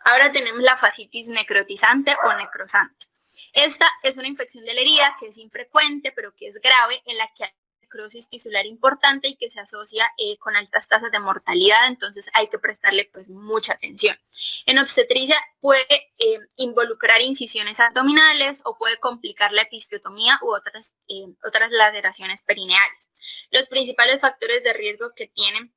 Ahora tenemos la fascitis necrotizante o necrosante. Esta es una infección de la herida que es infrecuente, pero que es grave, en la que hay necrosis tisular importante y que se asocia con altas tasas de mortalidad, entonces hay que prestarle pues mucha atención. En obstetricia puede involucrar incisiones abdominales o puede complicar la episiotomía u otras laceraciones perineales. Los principales factores de riesgo que tienen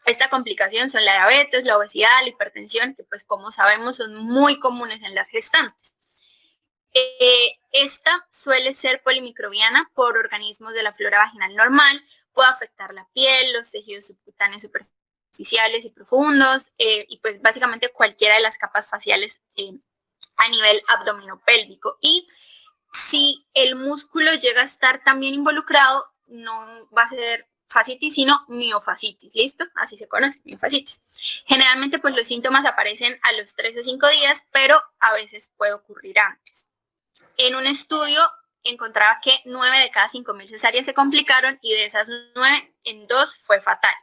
esta complicación son la diabetes, la obesidad, la hipertensión, que pues como sabemos son muy comunes en las gestantes. Esta suele ser polimicrobiana por organismos de la flora vaginal normal, puede afectar la piel, los tejidos subcutáneos superficiales y profundos, y pues básicamente cualquiera de las capas faciales a nivel abdominopélvico. Y si el músculo llega a estar también involucrado, no va a ser fascitis, sino miofascitis, ¿listo? Así se conoce, miofascitis. Generalmente, pues los síntomas aparecen a los 3 o 5 días, pero a veces puede ocurrir antes. En un estudio encontraba que 9 de cada 5.000 cesáreas se complicaron y de esas 9, en 2 fue fatal.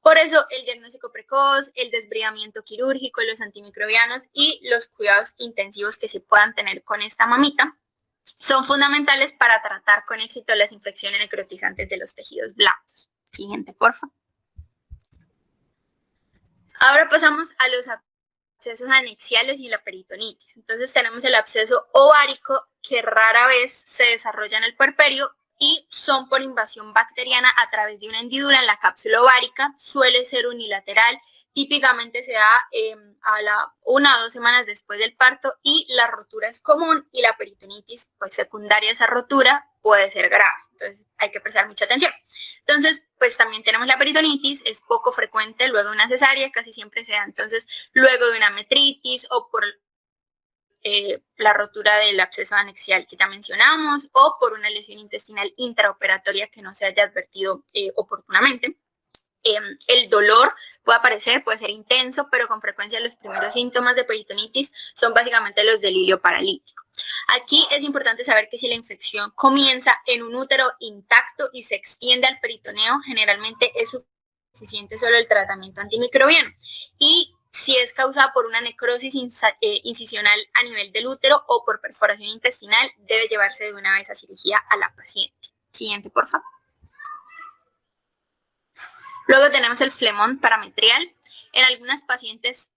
Por eso el diagnóstico precoz, el desbridamiento quirúrgico, los antimicrobianos y los cuidados intensivos que se puedan tener con esta mamita son fundamentales para tratar con éxito las infecciones necrotizantes de los tejidos blandos. Siguiente, por favor. Ahora pasamos a los abscesos anexiales y la peritonitis. Entonces tenemos el absceso ovárico, que rara vez se desarrolla en el puerperio y son por invasión bacteriana a través de una hendidura en la cápsula ovárica. Suele ser unilateral. Típicamente se da a 1 o 2 semanas después del parto y la rotura es común y la peritonitis, pues secundaria a esa rotura, puede ser grave. Entonces hay que prestar mucha atención. Entonces, pues también tenemos la peritonitis, es poco frecuente luego de una cesárea, casi siempre se da entonces luego de una metritis o por la rotura del absceso anexial que ya mencionamos o por una lesión intestinal intraoperatoria que no se haya advertido oportunamente. El dolor puede aparecer, puede ser intenso, pero con frecuencia los primeros síntomas de peritonitis son básicamente los del hilio paralítico. Aquí es importante saber que si la infección comienza en un útero intacto y se extiende al peritoneo, generalmente es suficiente solo el tratamiento antimicrobiano. Y si es causada por una necrosis incisional a nivel del útero o por perforación intestinal, debe llevarse de una vez a cirugía a la paciente. Siguiente, por favor. Luego tenemos el flemón parametrial. En algunas pacientes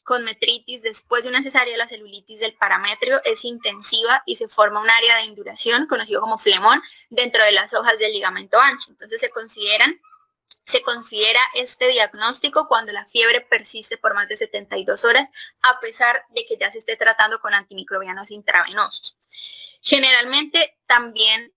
con metritis, después de una cesárea, la celulitis del parametrio es intensiva y se forma un área de induración, conocido como flemón, dentro de las hojas del ligamento ancho. Entonces se considera este diagnóstico cuando la fiebre persiste por más de 72 horas, a pesar de que ya se esté tratando con antimicrobianos intravenosos. Generalmente también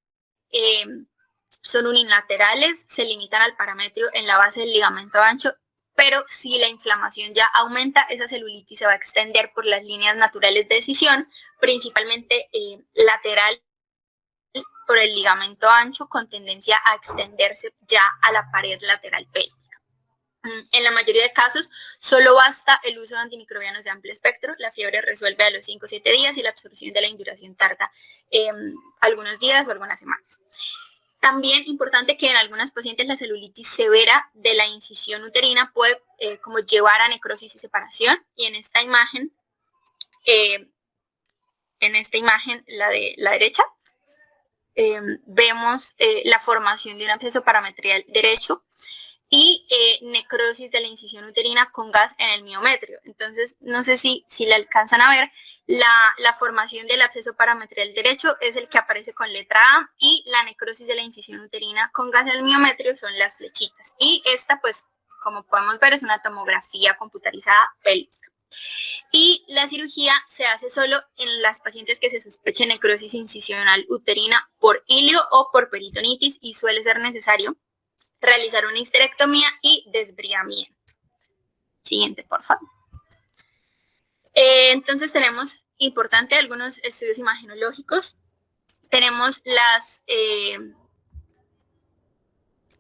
son unilaterales, se limitan al parametrio en la base del ligamento ancho pero si la inflamación ya aumenta, esa celulitis se va a extender por las líneas naturales de escisión, principalmente lateral por el ligamento ancho, con tendencia a extenderse ya a la pared lateral pélvica. En la mayoría de casos, solo basta el uso de antimicrobianos de amplio espectro. La fiebre resuelve a los 5 o 7 días y la absorción de la induración tarda algunos días o algunas semanas. También importante que en algunas pacientes la celulitis severa de la incisión uterina puede como llevar a necrosis y separación. Y en esta imagen, la de la derecha, vemos la formación de un absceso parametrial derecho y necrosis de la incisión uterina con gas en el miometrio. Entonces, no sé si le alcanzan a ver, la formación del absceso parametrial derecho es el que aparece con letra A y la necrosis de la incisión uterina con gas en el miometrio son las flechitas. Y esta, pues, como podemos ver, es una tomografía computarizada pélvica. Y la cirugía se hace solo en las pacientes que se sospechen necrosis incisional uterina por ilio o por peritonitis y suele ser necesario realizar una histerectomía y desbridamiento. Siguiente, por favor. Entonces tenemos, importante, algunos estudios imagenológicos. Tenemos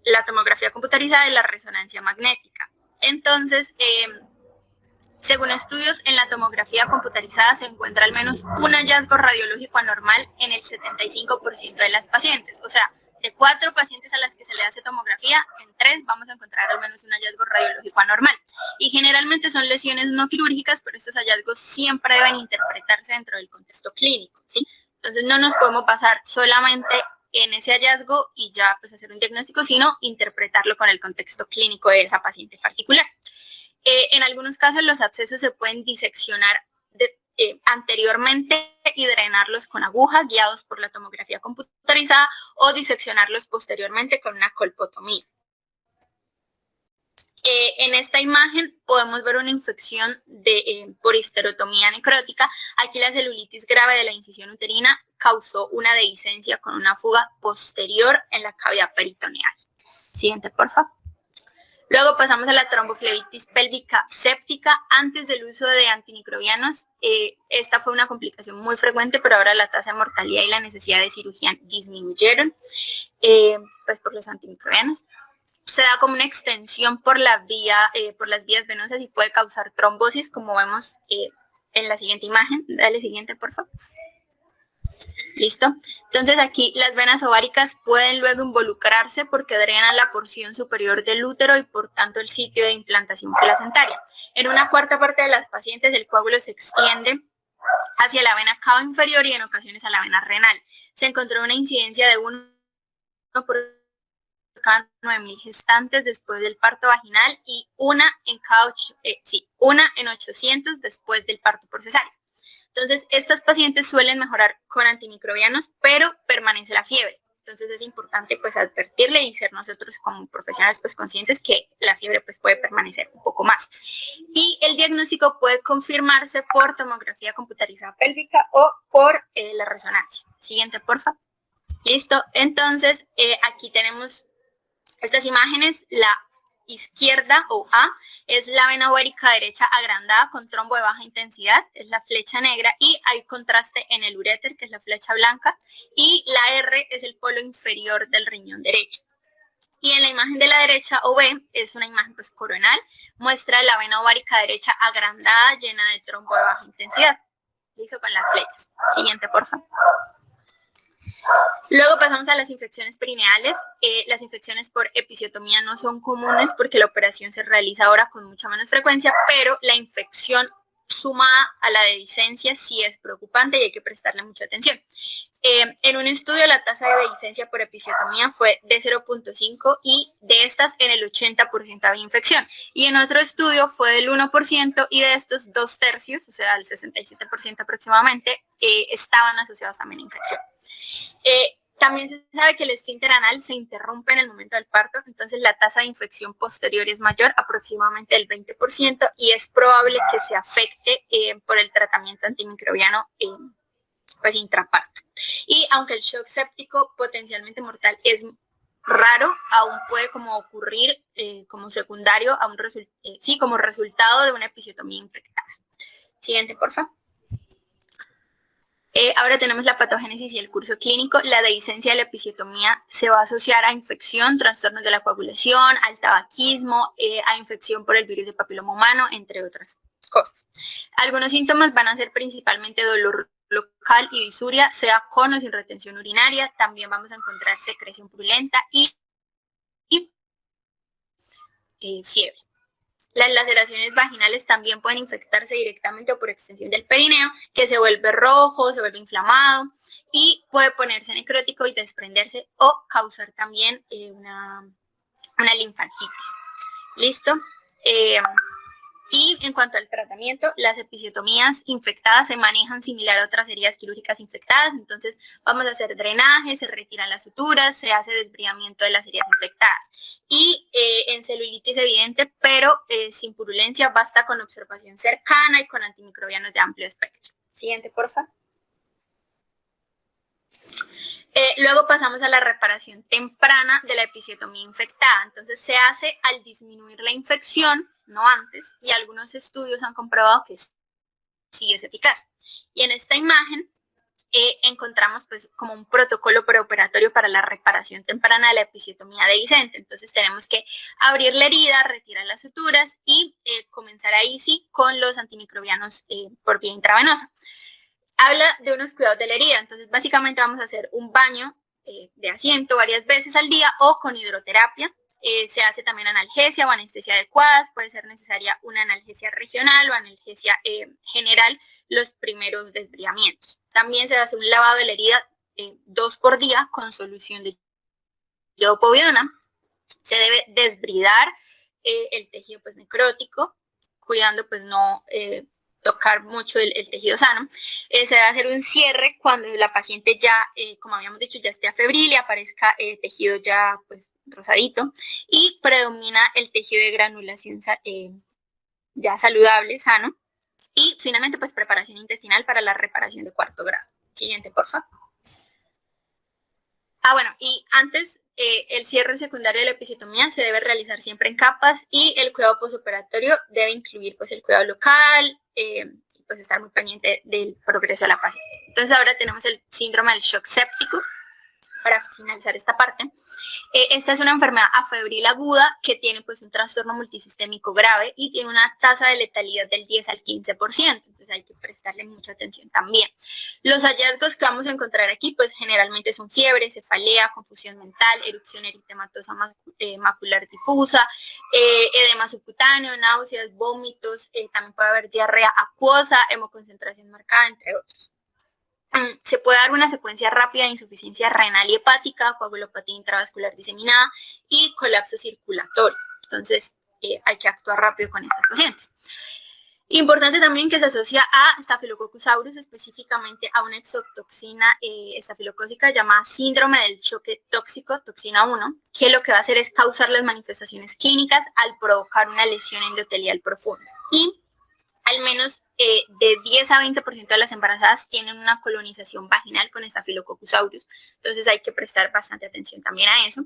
la tomografía computarizada y la resonancia magnética. Entonces, según estudios, en la tomografía computarizada se encuentra al menos un hallazgo radiológico anormal en el 75% de las pacientes. O sea, de 4 pacientes a las que se le hace tomografía, en 3 vamos a encontrar al menos un hallazgo radiológico anormal. Y generalmente son lesiones no quirúrgicas, pero estos hallazgos siempre deben interpretarse dentro del contexto clínico, ¿sí? Entonces no nos podemos basar solamente en ese hallazgo y ya pues hacer un diagnóstico, sino interpretarlo con el contexto clínico de esa paciente particular. En algunos casos los abscesos se pueden diseccionar anteriormente y drenarlos con aguja guiados por la tomografía computarizada o diseccionarlos posteriormente con una colpotomía. En esta imagen podemos ver una infección por histerotomía necrótica. Aquí la celulitis grave de la incisión uterina causó una dehiscencia con una fuga posterior en la cavidad peritoneal. Siguiente, por favor. Luego pasamos a la tromboflebitis pélvica séptica. Antes del uso de antimicrobianos, esta fue una complicación muy frecuente, pero ahora la tasa de mortalidad y la necesidad de cirugía disminuyeron pues por los antimicrobianos. Se da como una extensión por las vías venosas y puede causar trombosis, como vemos en la siguiente imagen. Dale siguiente, por favor. ¿Listo? Entonces aquí las venas ováricas pueden luego involucrarse porque drenan la porción superior del útero y por tanto el sitio de implantación placentaria. En una cuarta parte de las pacientes el coágulo se extiende hacia la vena cava inferior y en ocasiones a la vena renal. Se encontró una incidencia de 1 por cada 9.000 gestantes después del parto vaginal y una en 800 después del parto por cesárea. Entonces, estas pacientes suelen mejorar con antimicrobianos, pero permanece la fiebre. Entonces, es importante pues advertirle y ser nosotros como profesionales pues conscientes que la fiebre pues puede permanecer un poco más. Y el diagnóstico puede confirmarse por tomografía computarizada pélvica o por la resonancia. Siguiente, por favor. Listo. Entonces, aquí tenemos estas imágenes. La izquierda o A es la vena ovárica derecha agrandada con trombo de baja intensidad, es la flecha negra, y hay contraste en el uréter, que es la flecha blanca, y la R es el polo inferior del riñón derecho. Y en la imagen de la derecha o B es una imagen pues coronal, muestra la vena ovárica derecha agrandada llena de trombo de baja intensidad. Listo, con las flechas. Siguiente, por favor. Luego pasamos a las infecciones perineales. Las infecciones por episiotomía no son comunes porque la operación se realiza ahora con mucha menos frecuencia, pero la infección sumada a la dehiscencia sí es preocupante y hay que prestarle mucha atención. En un estudio la tasa de dehiscencia por episiotomía fue de 0.5 y de estas en el 80% había infección. Y en otro estudio fue del 1% y de estos 2/3, o sea, el 67% aproximadamente, estaban asociados también a infección. También se sabe que el esfínter anal se interrumpe en el momento del parto, entonces la tasa de infección posterior es mayor, aproximadamente el 20%, y es probable que se afecte por el tratamiento antimicrobiano pues intraparto. Y aunque el shock séptico potencialmente mortal es raro, aún puede como ocurrir como secundario a un como resultado de una episiotomía infectada. Siguiente, por favor. Ahora tenemos la patogénesis y el curso clínico. La dehiscencia de la episiotomía se va a asociar a infección, trastornos de la coagulación, al tabaquismo, a infección por el virus de papiloma humano, entre otras cosas. Algunos síntomas van a ser principalmente dolor local y disuria, sea con o sin retención urinaria. También vamos a encontrar secreción purulenta y fiebre. Las laceraciones vaginales también pueden infectarse directamente o por extensión del perineo, que se vuelve rojo, se vuelve inflamado y puede ponerse necrótico y desprenderse o causar también una linfangitis. ¿Listo? Y en cuanto al tratamiento, las episiotomías infectadas se manejan similar a otras heridas quirúrgicas infectadas. Entonces vamos a hacer drenaje, se retiran las suturas, se hace desbridamiento de las heridas infectadas. Y en celulitis evidente, pero sin purulencia, basta con observación cercana y con antimicrobianos de amplio espectro. Siguiente, por favor. Luego pasamos a la reparación temprana de la episiotomía infectada. Entonces se hace al disminuir la infección, no antes, y algunos estudios han comprobado que sí es eficaz. Y en esta imagen encontramos pues como un protocolo preoperatorio para la reparación temprana de la episiotomía dehiscente. Entonces tenemos que abrir la herida, retirar las suturas y comenzar ahí sí con los antimicrobianos por vía intravenosa. Habla de unos cuidados de la herida, entonces básicamente vamos a hacer un baño de asiento varias veces al día o con hidroterapia. Se hace también analgesia o anestesia adecuadas, puede ser necesaria una analgesia regional o analgesia general los primeros desbridamientos. También se hace un lavado de la herida 2 por día con solución de iodopovidona. Se debe desbridar el tejido pues necrótico, cuidando pues no tocar mucho el tejido sano. Se debe hacer un cierre cuando la paciente ya, como habíamos dicho, ya esté febril y aparezca el tejido ya pues rosadito y predomina el tejido de granulación ya saludable, sano. Y finalmente pues preparación intestinal para la reparación de 4º grado. Siguiente, por favor. Bueno, y antes el cierre secundario de la episiotomía se debe realizar siempre en capas y el cuidado postoperatorio debe incluir pues el cuidado local, pues estar muy pendiente del progreso de la paciente. Entonces ahora tenemos el síndrome del shock séptico. Para finalizar esta parte, esta es una enfermedad afebril aguda que tiene pues un trastorno multisistémico grave y tiene una tasa de letalidad del 10 al 15%, entonces hay que prestarle mucha atención también. Los hallazgos que vamos a encontrar aquí pues generalmente son fiebre, cefalea, confusión mental, erupción eritematosa macular difusa, edema subcutáneo, náuseas, vómitos, también puede haber diarrea acuosa, hemoconcentración marcada, entre otros. Se puede dar una secuencia rápida de insuficiencia renal y hepática, coagulopatía intravascular diseminada y colapso circulatorio. Entonces, hay que actuar rápido con estas pacientes. Importante también que se asocia a Staphylococcus aureus, específicamente a una exotoxina estafilocócica llamada síndrome del choque tóxico, toxina 1, que lo que va a hacer es causar las manifestaciones clínicas al provocar una lesión endotelial profunda. Y al menos de 10 a 20% de las embarazadas tienen una colonización vaginal con Staphylococcus aureus. Entonces hay que prestar bastante atención también a eso.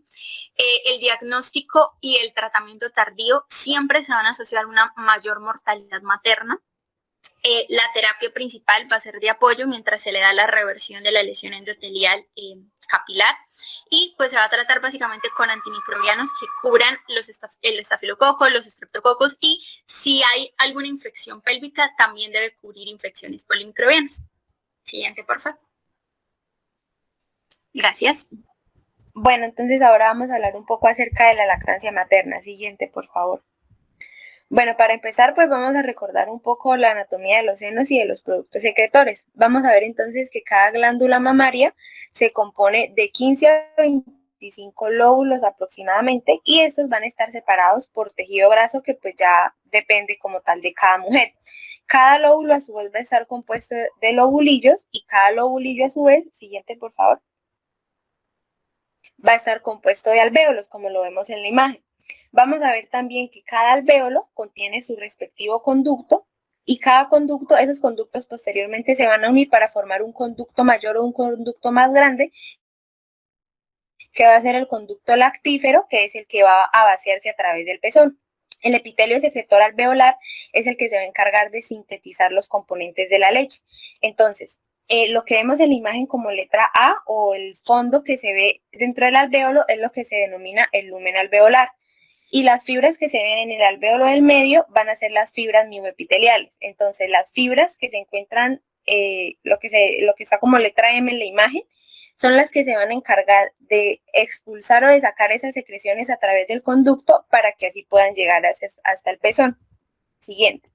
El diagnóstico y el tratamiento tardío siempre se van a asociar a una mayor mortalidad materna. La terapia principal va a ser de apoyo mientras se le da la reversión de la lesión endotelial capilar y pues se va a tratar básicamente con antimicrobianos que cubran el estafilococo, los estreptococos y si hay alguna infección pélvica también debe cubrir infecciones polimicrobianas. Siguiente, por favor. Gracias. Bueno, entonces ahora vamos a hablar un poco acerca de la lactancia materna. Siguiente, por favor. Bueno, para empezar, pues vamos a recordar un poco la anatomía de los senos y de los productos secretores. Vamos a ver entonces que cada glándula mamaria se compone de 15 a 25 lóbulos aproximadamente y estos van a estar separados por tejido graso que pues ya depende como tal de cada mujer. Cada lóbulo a su vez va a estar compuesto de lobulillos y cada lobulillo a su vez, siguiente por favor, va a estar compuesto de alvéolos como lo vemos en la imagen. Vamos a ver también que cada alvéolo contiene su respectivo conducto y cada conducto, esos conductos posteriormente se van a unir para formar un conducto mayor o un conducto más grande que va a ser el conducto lactífero, que es el que va a vaciarse a través del pezón. El epitelio secretor alveolar es el que se va a encargar de sintetizar los componentes de la leche. Entonces, lo que vemos en la imagen como letra A o el fondo que se ve dentro del alvéolo es lo que se denomina el lumen alveolar. Y las fibras que se ven en el alvéolo del medio van a ser las fibras mioepiteliales. Entonces, las fibras que se encuentran, lo que está como letra M en la imagen, son las que se van a encargar de expulsar o de sacar esas secreciones a través del conducto para que así puedan llegar hasta el pezón. Siguiente.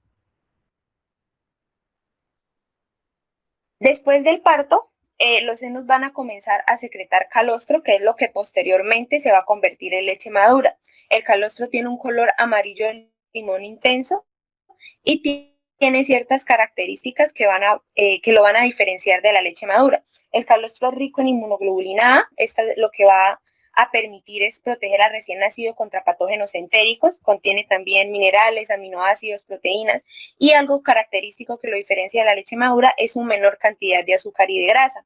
Después del parto, los senos van a comenzar a secretar calostro, que es lo que posteriormente se va a convertir en leche madura. El calostro tiene un color amarillo de limón intenso y tiene ciertas características que lo van a diferenciar de la leche madura. El calostro es rico en inmunoglobulina A, lo que va a permitir es proteger al recién nacido contra patógenos entéricos, contiene también minerales, aminoácidos, proteínas, y algo característico que lo diferencia de la leche madura es su menor cantidad de azúcar y de grasa.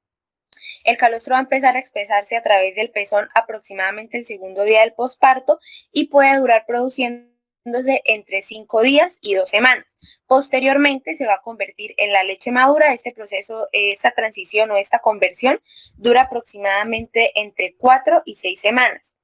El calostro va a empezar a expresarse a través del pezón aproximadamente el segundo día del posparto y puede durar produciéndose entre 5 días y 2 semanas. Posteriormente se va a convertir en la leche madura. Este proceso, esta transición o esta conversión dura aproximadamente entre 4 y 6 semanas.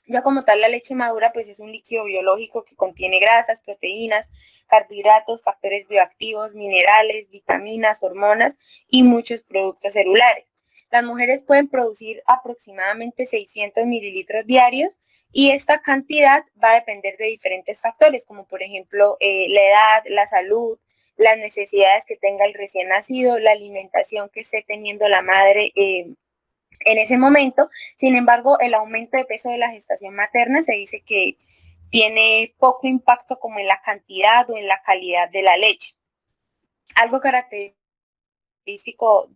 Ya como tal, la leche madura pues es un líquido biológico que contiene grasas, proteínas, carbohidratos, factores bioactivos, minerales, vitaminas, hormonas y muchos productos celulares. Las mujeres pueden producir aproximadamente 600 mililitros diarios y esta cantidad va a depender de diferentes factores, como por ejemplo la edad, la salud, las necesidades que tenga el recién nacido, la alimentación que esté teniendo la madre en ese momento. Sin embargo, el aumento de peso de la gestación materna se dice que tiene poco impacto como en la cantidad o en la calidad de la leche. Algo característico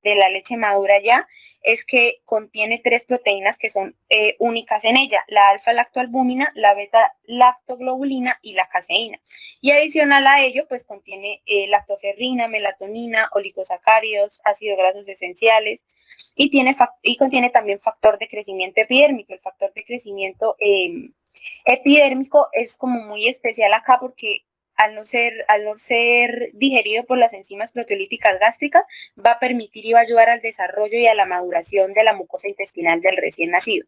de la leche madura ya es que contiene 3 proteínas que son únicas en ella: la alfa-lactoalbúmina, la beta-lactoglobulina y la caseína. Y adicional a ello, pues contiene lactoferrina, melatonina, oligosacáridos, ácidos grasos esenciales y contiene también factor de crecimiento epidérmico. El factor de crecimiento epidérmico es como muy especial acá porque al no ser digerido por las enzimas proteolíticas gástricas, va a permitir y va a ayudar al desarrollo y a la maduración de la mucosa intestinal del recién nacido.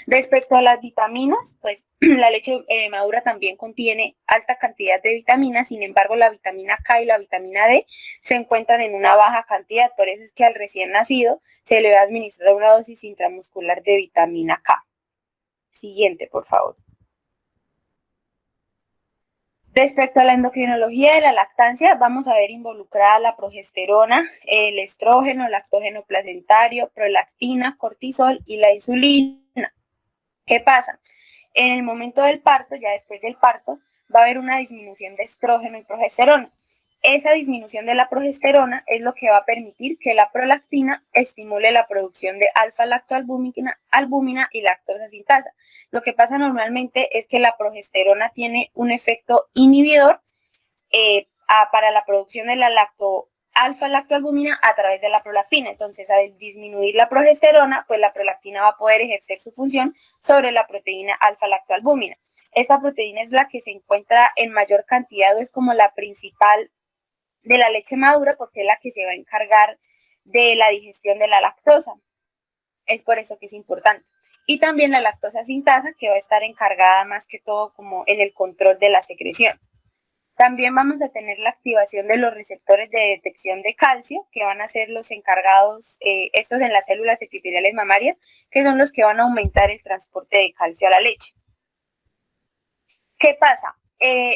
Respecto a las vitaminas, pues la leche madura también contiene alta cantidad de vitaminas. Sin embargo, la vitamina K y la vitamina D se encuentran en una baja cantidad, por eso es que al recién nacido se le va a administrar una dosis intramuscular de vitamina K. Siguiente, por favor. Respecto a la endocrinología de la lactancia, vamos a ver involucrada la progesterona, el estrógeno, lactógeno placentario, prolactina, cortisol y la insulina. ¿Qué pasa? En el momento del parto, ya después del parto, va a haber una disminución de estrógeno y progesterona. Esa disminución de la progesterona es lo que va a permitir que la prolactina estimule la producción de alfa-lactoalbúmina y lactosa sintasa. Lo que pasa normalmente es que la progesterona tiene un efecto inhibidor para la producción de la alfa-lactoalbúmina a través de la prolactina. Entonces, al disminuir la progesterona, pues la prolactina va a poder ejercer su función sobre la proteína alfa-lactoalbúmina. Esta proteína es la que se encuentra en mayor cantidad o es como la principal de la leche madura porque es la que se va a encargar de la digestión de la lactosa. Es por eso que es importante. Y también la lactosa sintasa, que va a estar encargada más que todo como en el control de la secreción. También vamos a tener la activación de los receptores de detección de calcio, que van a ser los encargados, estos en las células epiteliales mamarias, que son los que van a aumentar el transporte de calcio a la leche. ¿Qué pasa?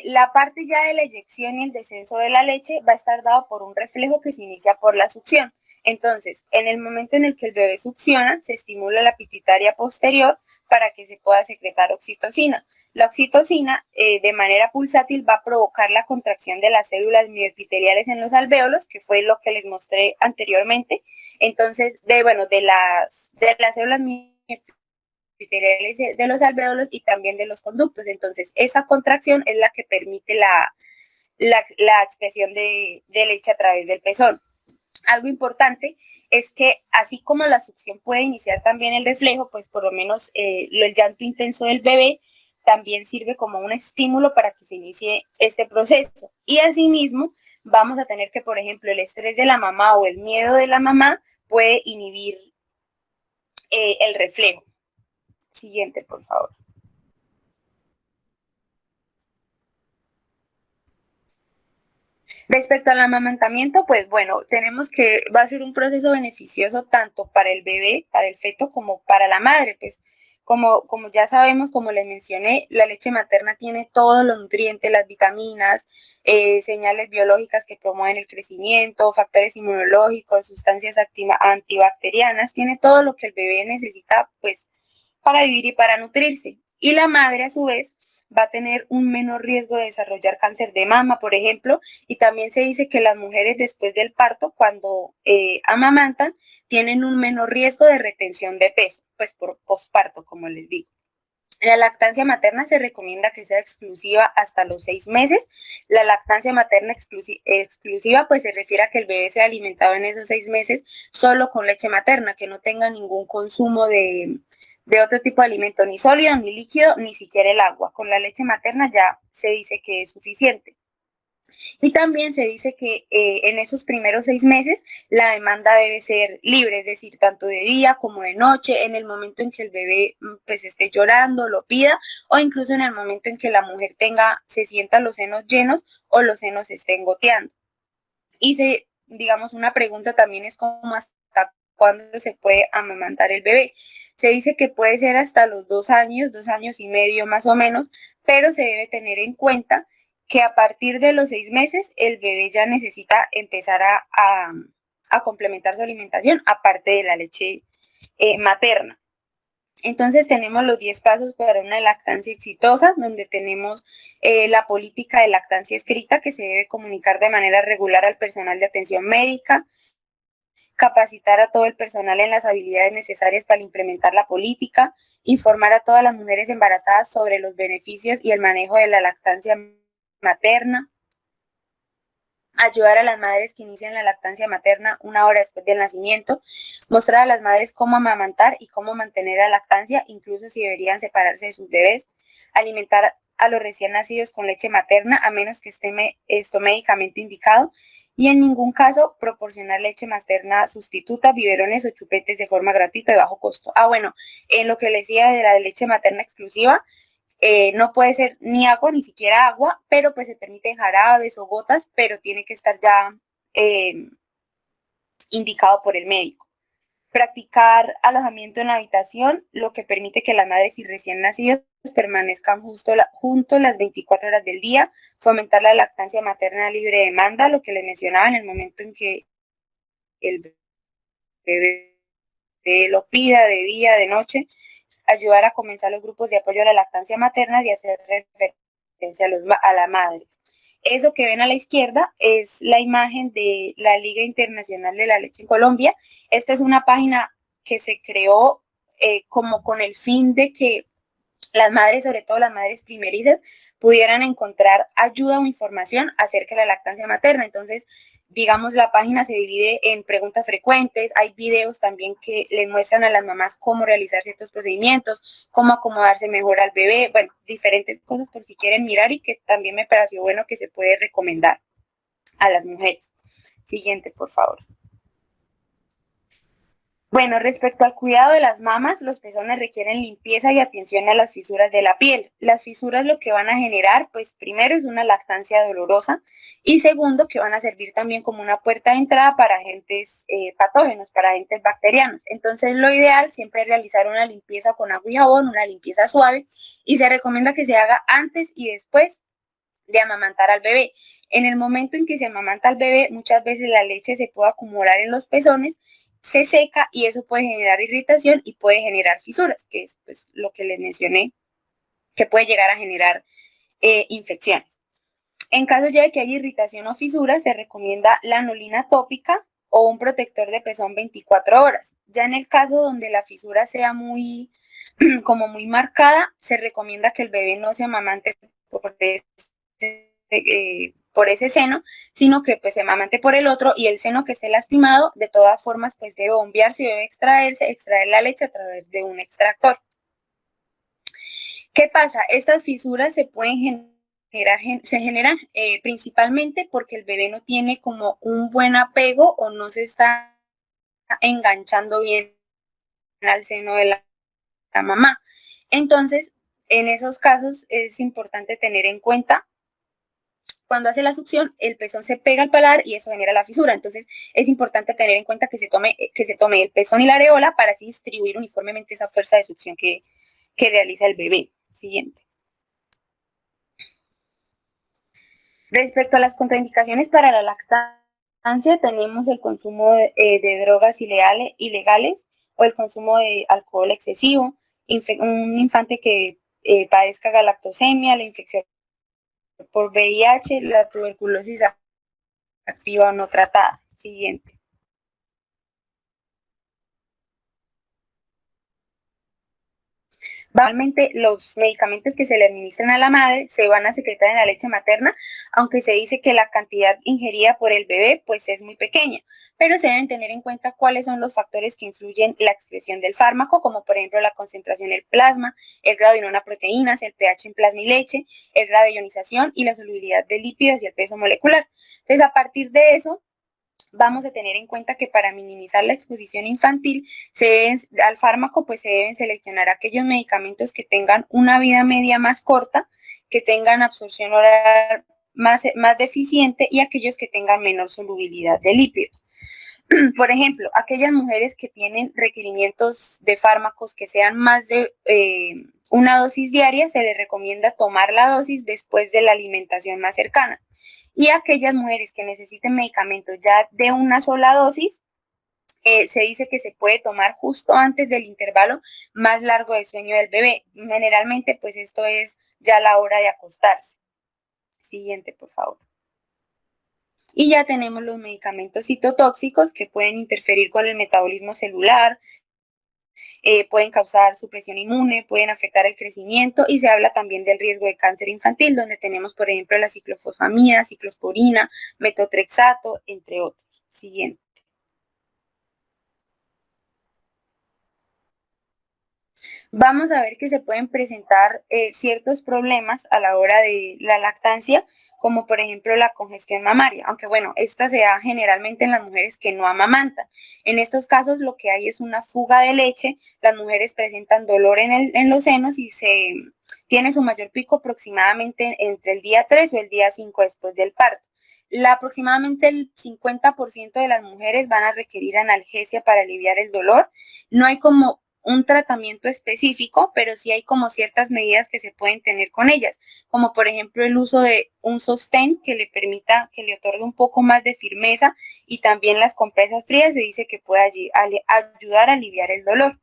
La parte ya de la eyección y el descenso de la leche va a estar dado por un reflejo que se inicia por la succión. Entonces, en el momento en el que el bebé succiona, se estimula la pituitaria posterior para que se pueda secretar oxitocina. La oxitocina, de manera pulsátil, va a provocar la contracción de las células mioepiteliales en los alvéolos, que fue lo que les mostré anteriormente. Entonces, de las células mioepiteliales de los alvéolos y también de los conductos. Entonces, esa contracción es la que permite la expresión de leche a través del pezón. Algo importante es que así como la succión puede iniciar también el reflejo, pues por lo menos el llanto intenso del bebé también sirve como un estímulo para que se inicie este proceso. Y asimismo, vamos a tener que, por ejemplo, el estrés de la mamá o el miedo de la mamá puede inhibir el reflejo. Siguiente, por favor. Respecto al amamantamiento, pues bueno, tenemos que va a ser un proceso beneficioso tanto para el bebé, para el feto, como para la madre, pues como ya sabemos, como les mencioné, la leche materna tiene todos los nutrientes, las vitaminas, señales biológicas que promueven el crecimiento, factores inmunológicos, sustancias antibacterianas, tiene todo lo que el bebé necesita, pues, para vivir y para nutrirse. Y la madre, a su vez, va a tener un menor riesgo de desarrollar cáncer de mama, por ejemplo, y también se dice que las mujeres después del parto, cuando amamantan, tienen un menor riesgo de retención de peso, pues por posparto, como les digo. La lactancia materna se recomienda que sea exclusiva hasta los 6 meses. La lactancia materna exclusiva pues se refiere a que el bebé sea alimentado en esos 6 meses solo con leche materna, que no tenga ningún consumo de otro tipo de alimento, ni sólido, ni líquido, ni siquiera el agua. Con la leche materna ya se dice que es suficiente. Y también se dice que en esos primeros 6 meses la demanda debe ser libre, es decir, tanto de día como de noche, en el momento en que el bebé pues esté llorando, lo pida, o incluso en el momento en que la mujer se sienta los senos llenos o los senos estén goteando. Y digamos, una pregunta también es cómo hasta cuándo se puede amamantar el bebé. Se dice que puede ser hasta los 2 años y medio más o menos, pero se debe tener en cuenta que a partir de los 6 meses el bebé ya necesita empezar a complementar su alimentación aparte de la leche materna. Entonces tenemos los 10 pasos para una lactancia exitosa, donde tenemos la política de lactancia escrita que se debe comunicar de manera regular al personal de atención médica, capacitar a todo el personal en las habilidades necesarias para implementar la política, informar a todas las mujeres embarazadas sobre los beneficios y el manejo de la lactancia materna, ayudar a las madres que inician la lactancia materna 1 hora después del nacimiento, mostrar a las madres cómo amamantar y cómo mantener la lactancia, incluso si deberían separarse de sus bebés, alimentar a los recién nacidos con leche materna, a menos que esté esto médicamente indicado, y en ningún caso proporcionar leche materna sustituta, biberones o chupetes de forma gratuita y bajo costo. Bueno, en lo que les decía de la leche materna exclusiva, no puede ser ni agua, ni siquiera agua, pero pues se permiten jarabes o gotas, pero tiene que estar ya indicado por el médico. Practicar alojamiento en la habitación, lo que permite que las madres y recién nacidos permanezcan juntos las 24 horas del día. Fomentar la lactancia materna libre de demanda, lo que les mencionaba, en el momento en que el bebé lo pida, de día, de noche. Ayudar a comenzar los grupos de apoyo a la lactancia materna y hacer referencia a la madre. Eso que ven a la izquierda es la imagen de la Liga Internacional de la Leche en Colombia. Esta es una página que se creó como con el fin de que las madres, sobre todo las madres primerizas, pudieran encontrar ayuda o información acerca de la lactancia materna. Entonces, digamos, la página se divide en preguntas frecuentes, hay videos también que les muestran a las mamás cómo realizar ciertos procedimientos, cómo acomodarse mejor al bebé, bueno, diferentes cosas por si quieren mirar y que también me pareció bueno que se puede recomendar a las mujeres. Siguiente, por favor. Bueno, respecto al cuidado de las mamas, los pezones requieren limpieza y atención a las fisuras de la piel. Las fisuras lo que van a generar, pues primero es una lactancia dolorosa y segundo que van a servir también como una puerta de entrada para agentes patógenos, para agentes bacterianos. Entonces lo ideal siempre es realizar una limpieza con agua y jabón, una limpieza suave y se recomienda que se haga antes y después de amamantar al bebé. En el momento en que se amamanta al bebé, muchas veces la leche se puede acumular en los pezones, se seca y eso puede generar irritación y puede generar fisuras, que es pues, lo que les mencioné, que puede llegar a generar infecciones. En caso ya de que haya irritación o fisura, se recomienda la anolina tópica o un protector de pezón 24 horas. Ya en el caso donde la fisura sea muy marcada, se recomienda que el bebé no se amamante por ese seno, sino que pues se amamante por el otro, y el seno que esté lastimado, de todas formas, pues debe bombearse y debe extraer la leche a través de un extractor. ¿Qué pasa? Estas fisuras se pueden se generan principalmente porque el bebé no tiene como un buen apego o no se está enganchando bien al seno de la mamá. Entonces, en esos casos es importante tener en cuenta, cuando hace la succión, el pezón se pega al paladar y eso genera la fisura. Entonces, es importante tener en cuenta que se tome el pezón y la areola para así distribuir uniformemente esa fuerza de succión que realiza el bebé. Siguiente. Respecto a las contraindicaciones para la lactancia, tenemos el consumo de drogas ilegales o el consumo de alcohol excesivo, un infante que padezca galactosemia, la infección por VIH, la tuberculosis activa o no tratada. Siguiente. Normalmente los medicamentos que se le administran a la madre se van a secretar en la leche materna, aunque se dice que la cantidad ingerida por el bebé pues es muy pequeña, pero se deben tener en cuenta cuáles son los factores que influyen en la excreción del fármaco, como por ejemplo la concentración en el plasma, el grado de ionoproteínas, el pH en plasma y leche, el grado de ionización y la solubilidad de lípidos y el peso molecular. Entonces, a partir de eso, vamos a tener en cuenta que para minimizar la exposición infantil al fármaco, pues se deben seleccionar aquellos medicamentos que tengan una vida media más corta, que tengan absorción oral más deficiente y aquellos que tengan menor solubilidad de lípidos. Por ejemplo, aquellas mujeres que tienen requerimientos de fármacos que sean más de una dosis diaria, se les recomienda tomar la dosis después de la alimentación más cercana. Y aquellas mujeres que necesiten medicamentos ya de una sola dosis, se dice que se puede tomar justo antes del intervalo más largo de sueño del bebé. Generalmente, pues esto es ya la hora de acostarse. Siguiente, por favor. Y ya tenemos los medicamentos citotóxicos que pueden interferir con el metabolismo celular, pueden causar supresión inmune, pueden afectar el crecimiento, y se habla también del riesgo de cáncer infantil, donde tenemos, por ejemplo, la ciclofosfamida, ciclosporina, metotrexato, entre otros. Siguiente. Vamos a ver que se pueden presentar ciertos problemas a la hora de la lactancia, como por ejemplo la congestión mamaria, aunque bueno, esta se da generalmente en las mujeres que no amamantan. En estos casos lo que hay es una fuga de leche, las mujeres presentan dolor en los senos y se tiene su mayor pico aproximadamente entre el día 3 o el día 5 después del parto. Aproximadamente el 50% de las mujeres van a requerir analgesia para aliviar el dolor. No hay como un tratamiento específico, pero sí hay como ciertas medidas que se pueden tener con ellas, como por ejemplo el uso de un sostén que le permita, que le otorgue un poco más de firmeza, y también las compresas frías se dice que puede ayudar a aliviar el dolor.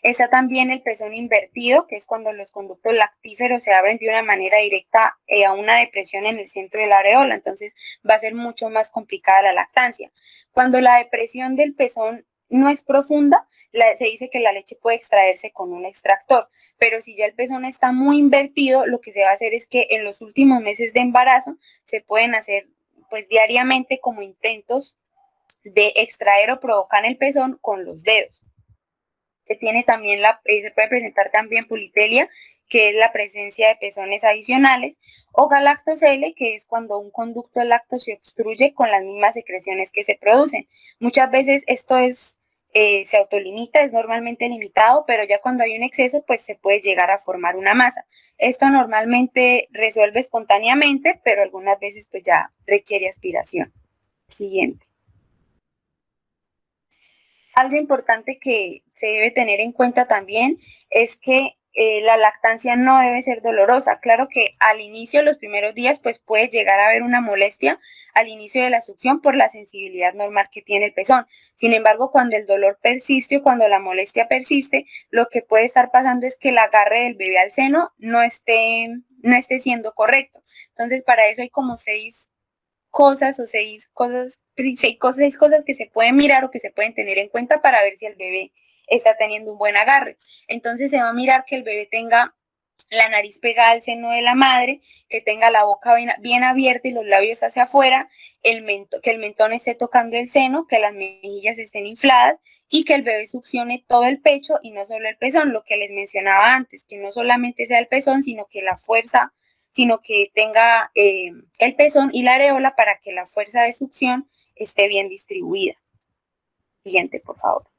Está también el pezón invertido, que es cuando los conductos lactíferos se abren de una manera directa a una depresión en el centro de la areola, entonces va a ser mucho más complicada la lactancia. Cuando la depresión del pezón no es profunda, se dice que la leche puede extraerse con un extractor, pero si ya el pezón está muy invertido, lo que se va a hacer es que en los últimos meses de embarazo se pueden hacer pues diariamente como intentos de extraer o provocar el pezón con los dedos. Se tiene también se puede presentar también politelia, que es la presencia de pezones adicionales, o galactocele, que es cuando un conducto lacto se obstruye con las mismas secreciones que se producen. Muchas veces esto se autolimita, es normalmente limitado, pero ya cuando hay un exceso, pues se puede llegar a formar una masa. Esto normalmente resuelve espontáneamente, pero algunas veces pues ya requiere aspiración. Siguiente. Algo importante que se debe tener en cuenta también es que la lactancia no debe ser dolorosa. Claro que al inicio, los primeros días, pues puede llegar a haber una molestia al inicio de la succión por la sensibilidad normal que tiene el pezón. Sin embargo, cuando el dolor persiste o cuando la molestia persiste, lo que puede estar pasando es que el agarre del bebé al seno no esté siendo correcto. Entonces, para eso hay como seis cosas que se pueden mirar o que se pueden tener en cuenta para ver si el bebé está teniendo un buen agarre. Entonces se va a mirar que el bebé tenga la nariz pegada al seno de la madre, que tenga la boca bien abierta y los labios hacia afuera, que el mentón esté tocando el seno, que las mejillas estén infladas y que el bebé succione todo el pecho y no solo el pezón, lo que les mencionaba antes, que no solamente sea el pezón, sino que la fuerza, sino que tenga el pezón y la areola para que la fuerza de succión esté bien distribuida. Siguiente, por favor.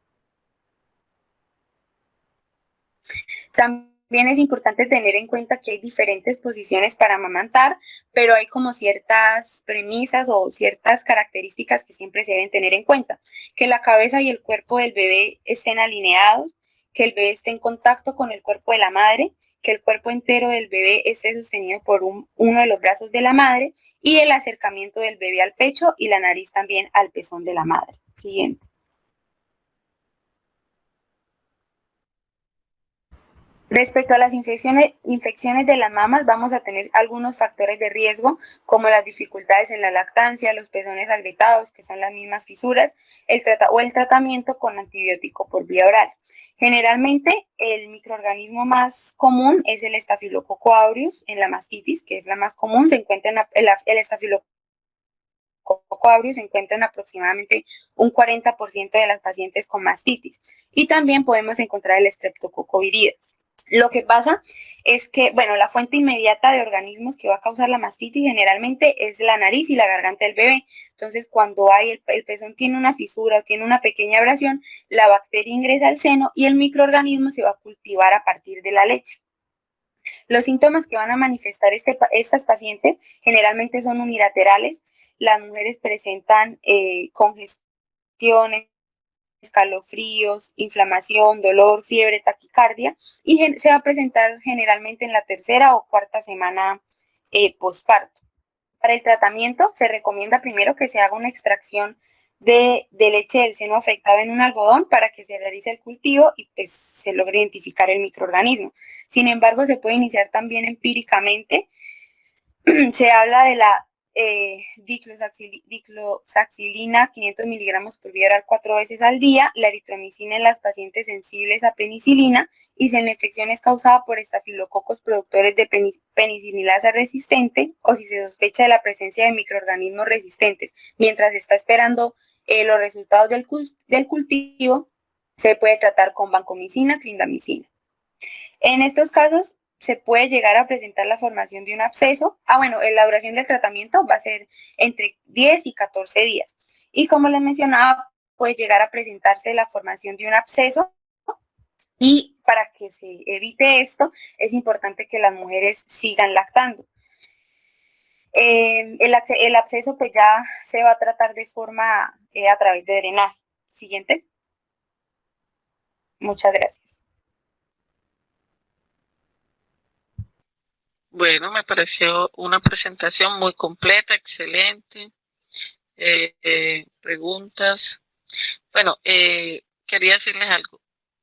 También es importante tener en cuenta que hay diferentes posiciones para amamantar, pero hay como ciertas premisas o ciertas características que siempre se deben tener en cuenta. Que la cabeza y el cuerpo del bebé estén alineados, que el bebé esté en contacto con el cuerpo de la madre, que el cuerpo entero del bebé esté sostenido por uno de los brazos de la madre y el acercamiento del bebé al pecho y la nariz también al pezón de la madre. Siguiente. Respecto a las infecciones de las mamas, vamos a tener algunos factores de riesgo, como las dificultades en la lactancia, los pezones agrietados, que son las mismas fisuras, el tratamiento con antibiótico por vía oral. Generalmente, el microorganismo más común es el Staphylococcus aureus en la mastitis, que es la más común. El Staphylococcus aureus se encuentra en aproximadamente un 40% de las pacientes con mastitis. Y también podemos encontrar el Streptococcus viridis. Lo que pasa es que, bueno, la fuente inmediata de organismos que va a causar la mastitis generalmente es la nariz y la garganta del bebé. Entonces, cuando el pezón tiene una fisura o tiene una pequeña abrasión, la bacteria ingresa al seno y el microorganismo se va a cultivar a partir de la leche. Los síntomas que van a manifestar estas pacientes generalmente son unilaterales. Las mujeres presentan congestiones, escalofríos, inflamación, dolor, fiebre, taquicardia y se va a presentar generalmente en la tercera o cuarta semana posparto. Para el tratamiento se recomienda primero que se haga una extracción de leche del seno afectado en un algodón para que se realice el cultivo y pues se logre identificar el microorganismo. Sin embargo, se puede iniciar también empíricamente. Se habla de la diclosaxilina 500 miligramos por vía oral 4 veces al día, la eritromicina en las pacientes sensibles a penicilina y si la infección es causada por estafilococos productores de penicilasa resistente o si se sospecha de la presencia de microorganismos resistentes. Mientras se está esperando los resultados del cultivo, se puede tratar con vancomicina, clindamicina. En estos casos, se puede llegar a presentar la formación de un absceso. La duración del tratamiento va a ser entre 10 y 14 días. Y como les mencionaba, puede llegar a presentarse la formación de un absceso. Y para que se evite esto, es importante que las mujeres sigan lactando. El absceso pues ya se va a tratar de forma a través de drenaje. Siguiente. Muchas gracias. Bueno, me pareció una presentación muy completa, excelente. Preguntas. Bueno, quería decirles algo.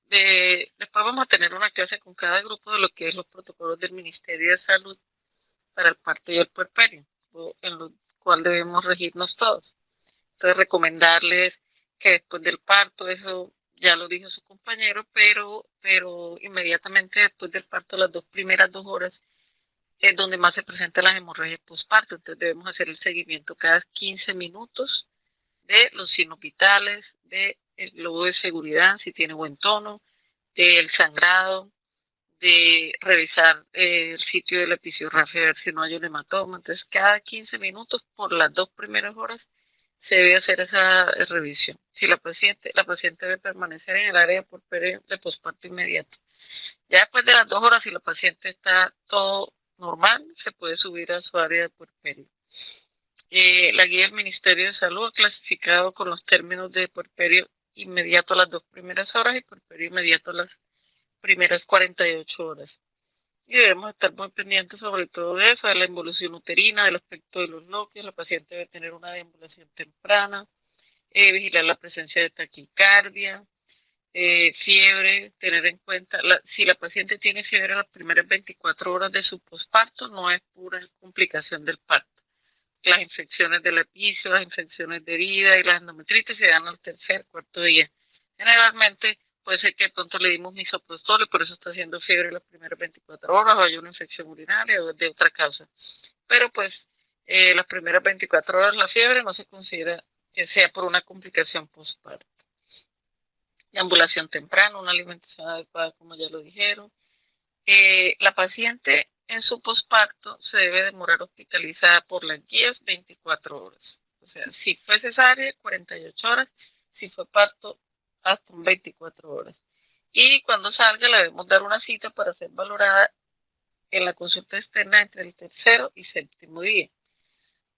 Después vamos a tener una clase con cada grupo de lo que es los protocolos del Ministerio de Salud para el parto y el puerperio, en lo cual debemos regirnos todos. Entonces, recomendarles que después del parto, eso ya lo dijo su compañero, pero inmediatamente después del parto, las primeras 2 horas, es donde más se presentan las hemorragias postparto. Entonces debemos hacer el seguimiento cada 15 minutos de los signos vitales, del globo de seguridad, si tiene buen tono, del sangrado, de revisar el sitio de la episiografía, ver si no hay un hematoma. Entonces cada 15 minutos por las 2 primeras horas se debe hacer esa revisión. Si la paciente debe permanecer en el área de posparto inmediato. Ya después de las 2 horas, si la paciente está todo normal, se puede subir a su área de puerperio. La guía del Ministerio de Salud ha clasificado con los términos de puerperio inmediato a las 2 primeras horas y puerperio inmediato a las primeras 48 horas. Y debemos estar muy pendientes sobre todo de eso, de la involución uterina, del aspecto de los loquios. La paciente debe tener una deambulación temprana, vigilar la presencia de taquicardia, fiebre, tener en cuenta, si la paciente tiene fiebre a las primeras 24 horas de su posparto, no es pura complicación del parto. Las infecciones del epicio, las infecciones de herida y las endometritis se dan al tercer, cuarto día. Generalmente puede ser que de pronto le dimos misoprostol y por eso está haciendo fiebre las primeras 24 horas, o hay una infección urinaria o de otra causa. Pero pues las primeras 24 horas la fiebre no se considera que sea por una complicación postparto. Ambulación temprana, una alimentación adecuada, como ya lo dijeron. La paciente en su posparto se debe demorar hospitalizada por las guías 24 horas. O sea, si fue cesárea, 48 horas, si fue parto, hasta 24 horas. Y cuando salga le debemos dar una cita para ser valorada en la consulta externa entre el tercero y séptimo día.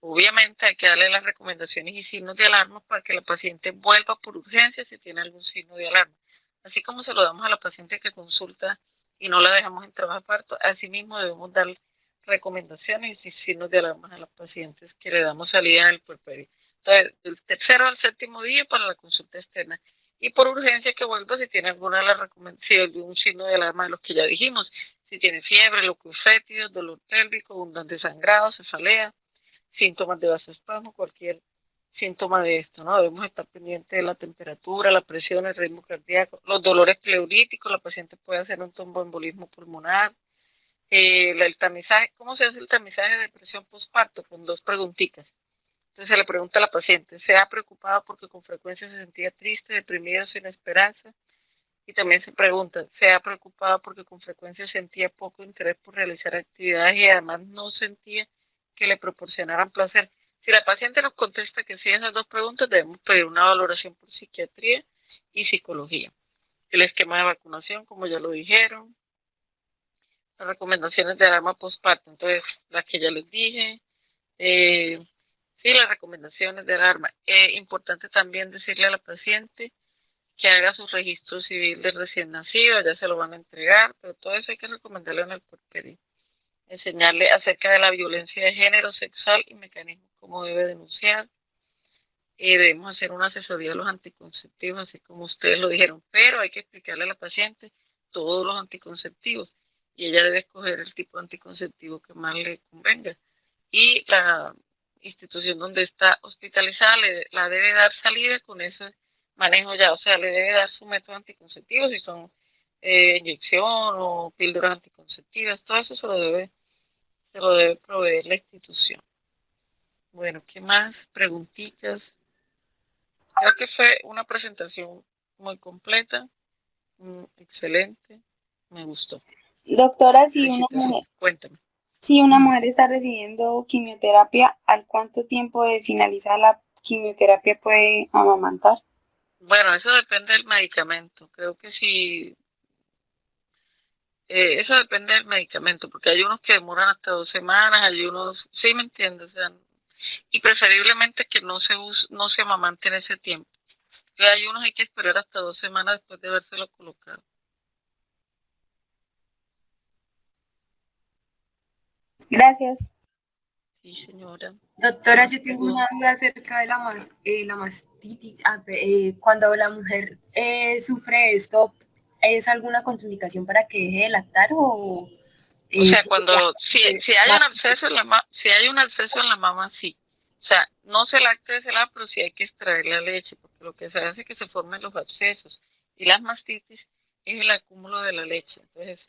Obviamente hay que darle las recomendaciones y signos de alarma para que la paciente vuelva por urgencia si tiene algún signo de alarma. Así como se lo damos a la paciente que consulta y no la dejamos en trabajo de parto, así mismo debemos dar recomendaciones y signos de alarma a las pacientes que le damos salida del puerperio. Entonces, del tercero al séptimo día para la consulta externa. Y por urgencia que vuelva si tiene alguna de las recomendaciones, un signo de alarma de los que ya dijimos, si tiene fiebre, leucofétidos, dolor pélvico, abundante sangrado, cefalea, síntomas de vasoespasmo, cualquier síntoma de esto, ¿no? Debemos estar pendientes de la temperatura, la presión, el ritmo cardíaco, los dolores pleuríticos, la paciente puede hacer un tromboembolismo pulmonar, el tamizaje. ¿Cómo se hace el tamizaje de presión postparto? Con 2 preguntitas. Entonces se le pregunta a la paciente, ¿se ha preocupado porque con frecuencia se sentía triste, deprimida, sin esperanza? Y también se pregunta, ¿se ha preocupado porque con frecuencia sentía poco interés por realizar actividades y además no sentía que le proporcionaran placer? Si la paciente nos contesta que sí a esas 2 preguntas, debemos pedir una valoración por psiquiatría y psicología. El esquema de vacunación, como ya lo dijeron, las recomendaciones de alarma postparto, entonces las que ya les dije, sí, las recomendaciones de alarma. Importante también decirle a la paciente que haga su registro civil de recién nacido, ya se lo van a entregar, pero todo eso hay que recomendarle en el puerperio. Enseñarle acerca de la violencia de género, sexual y mecanismos, cómo debe denunciar. Debemos hacer una asesoría de los anticonceptivos, así como ustedes lo dijeron, pero hay que explicarle a la paciente todos los anticonceptivos y ella debe escoger el tipo de anticonceptivo que más le convenga. Y la institución donde está hospitalizada la debe dar salida con ese manejo ya, o sea, le debe dar su método anticonceptivo, si son inyección o píldoras anticonceptivas, todo eso se lo debe proveer la institución. Bueno, ¿qué más? Preguntitas. Creo que fue una presentación muy completa, excelente, me gustó. Doctora, Cuéntame. si una mujer está recibiendo quimioterapia, ¿al cuánto tiempo de finalizar la quimioterapia puede amamantar? Bueno, eso depende del medicamento. Creo que sí, eso depende del medicamento, porque hay unos que demoran hasta 2 semanas, hay unos, sí me entiendes, o sea, y preferiblemente que no se amamante en ese tiempo. Y hay unos hay que esperar hasta 2 semanas después de habérselo colocado. Gracias. Sí, señora. Doctora, yo tengo una duda acerca de la mastitis. Cuando la mujer sufre esto, ¿es alguna contraindicación para que deje de lactar o sea, si hay un absceso en la mama, sí. O sea, no se lacta de ese lado, pero sí hay que extraer la leche, porque lo que se hace es que se formen los abscesos. Y las mastitis es el acúmulo de la leche. Entonces,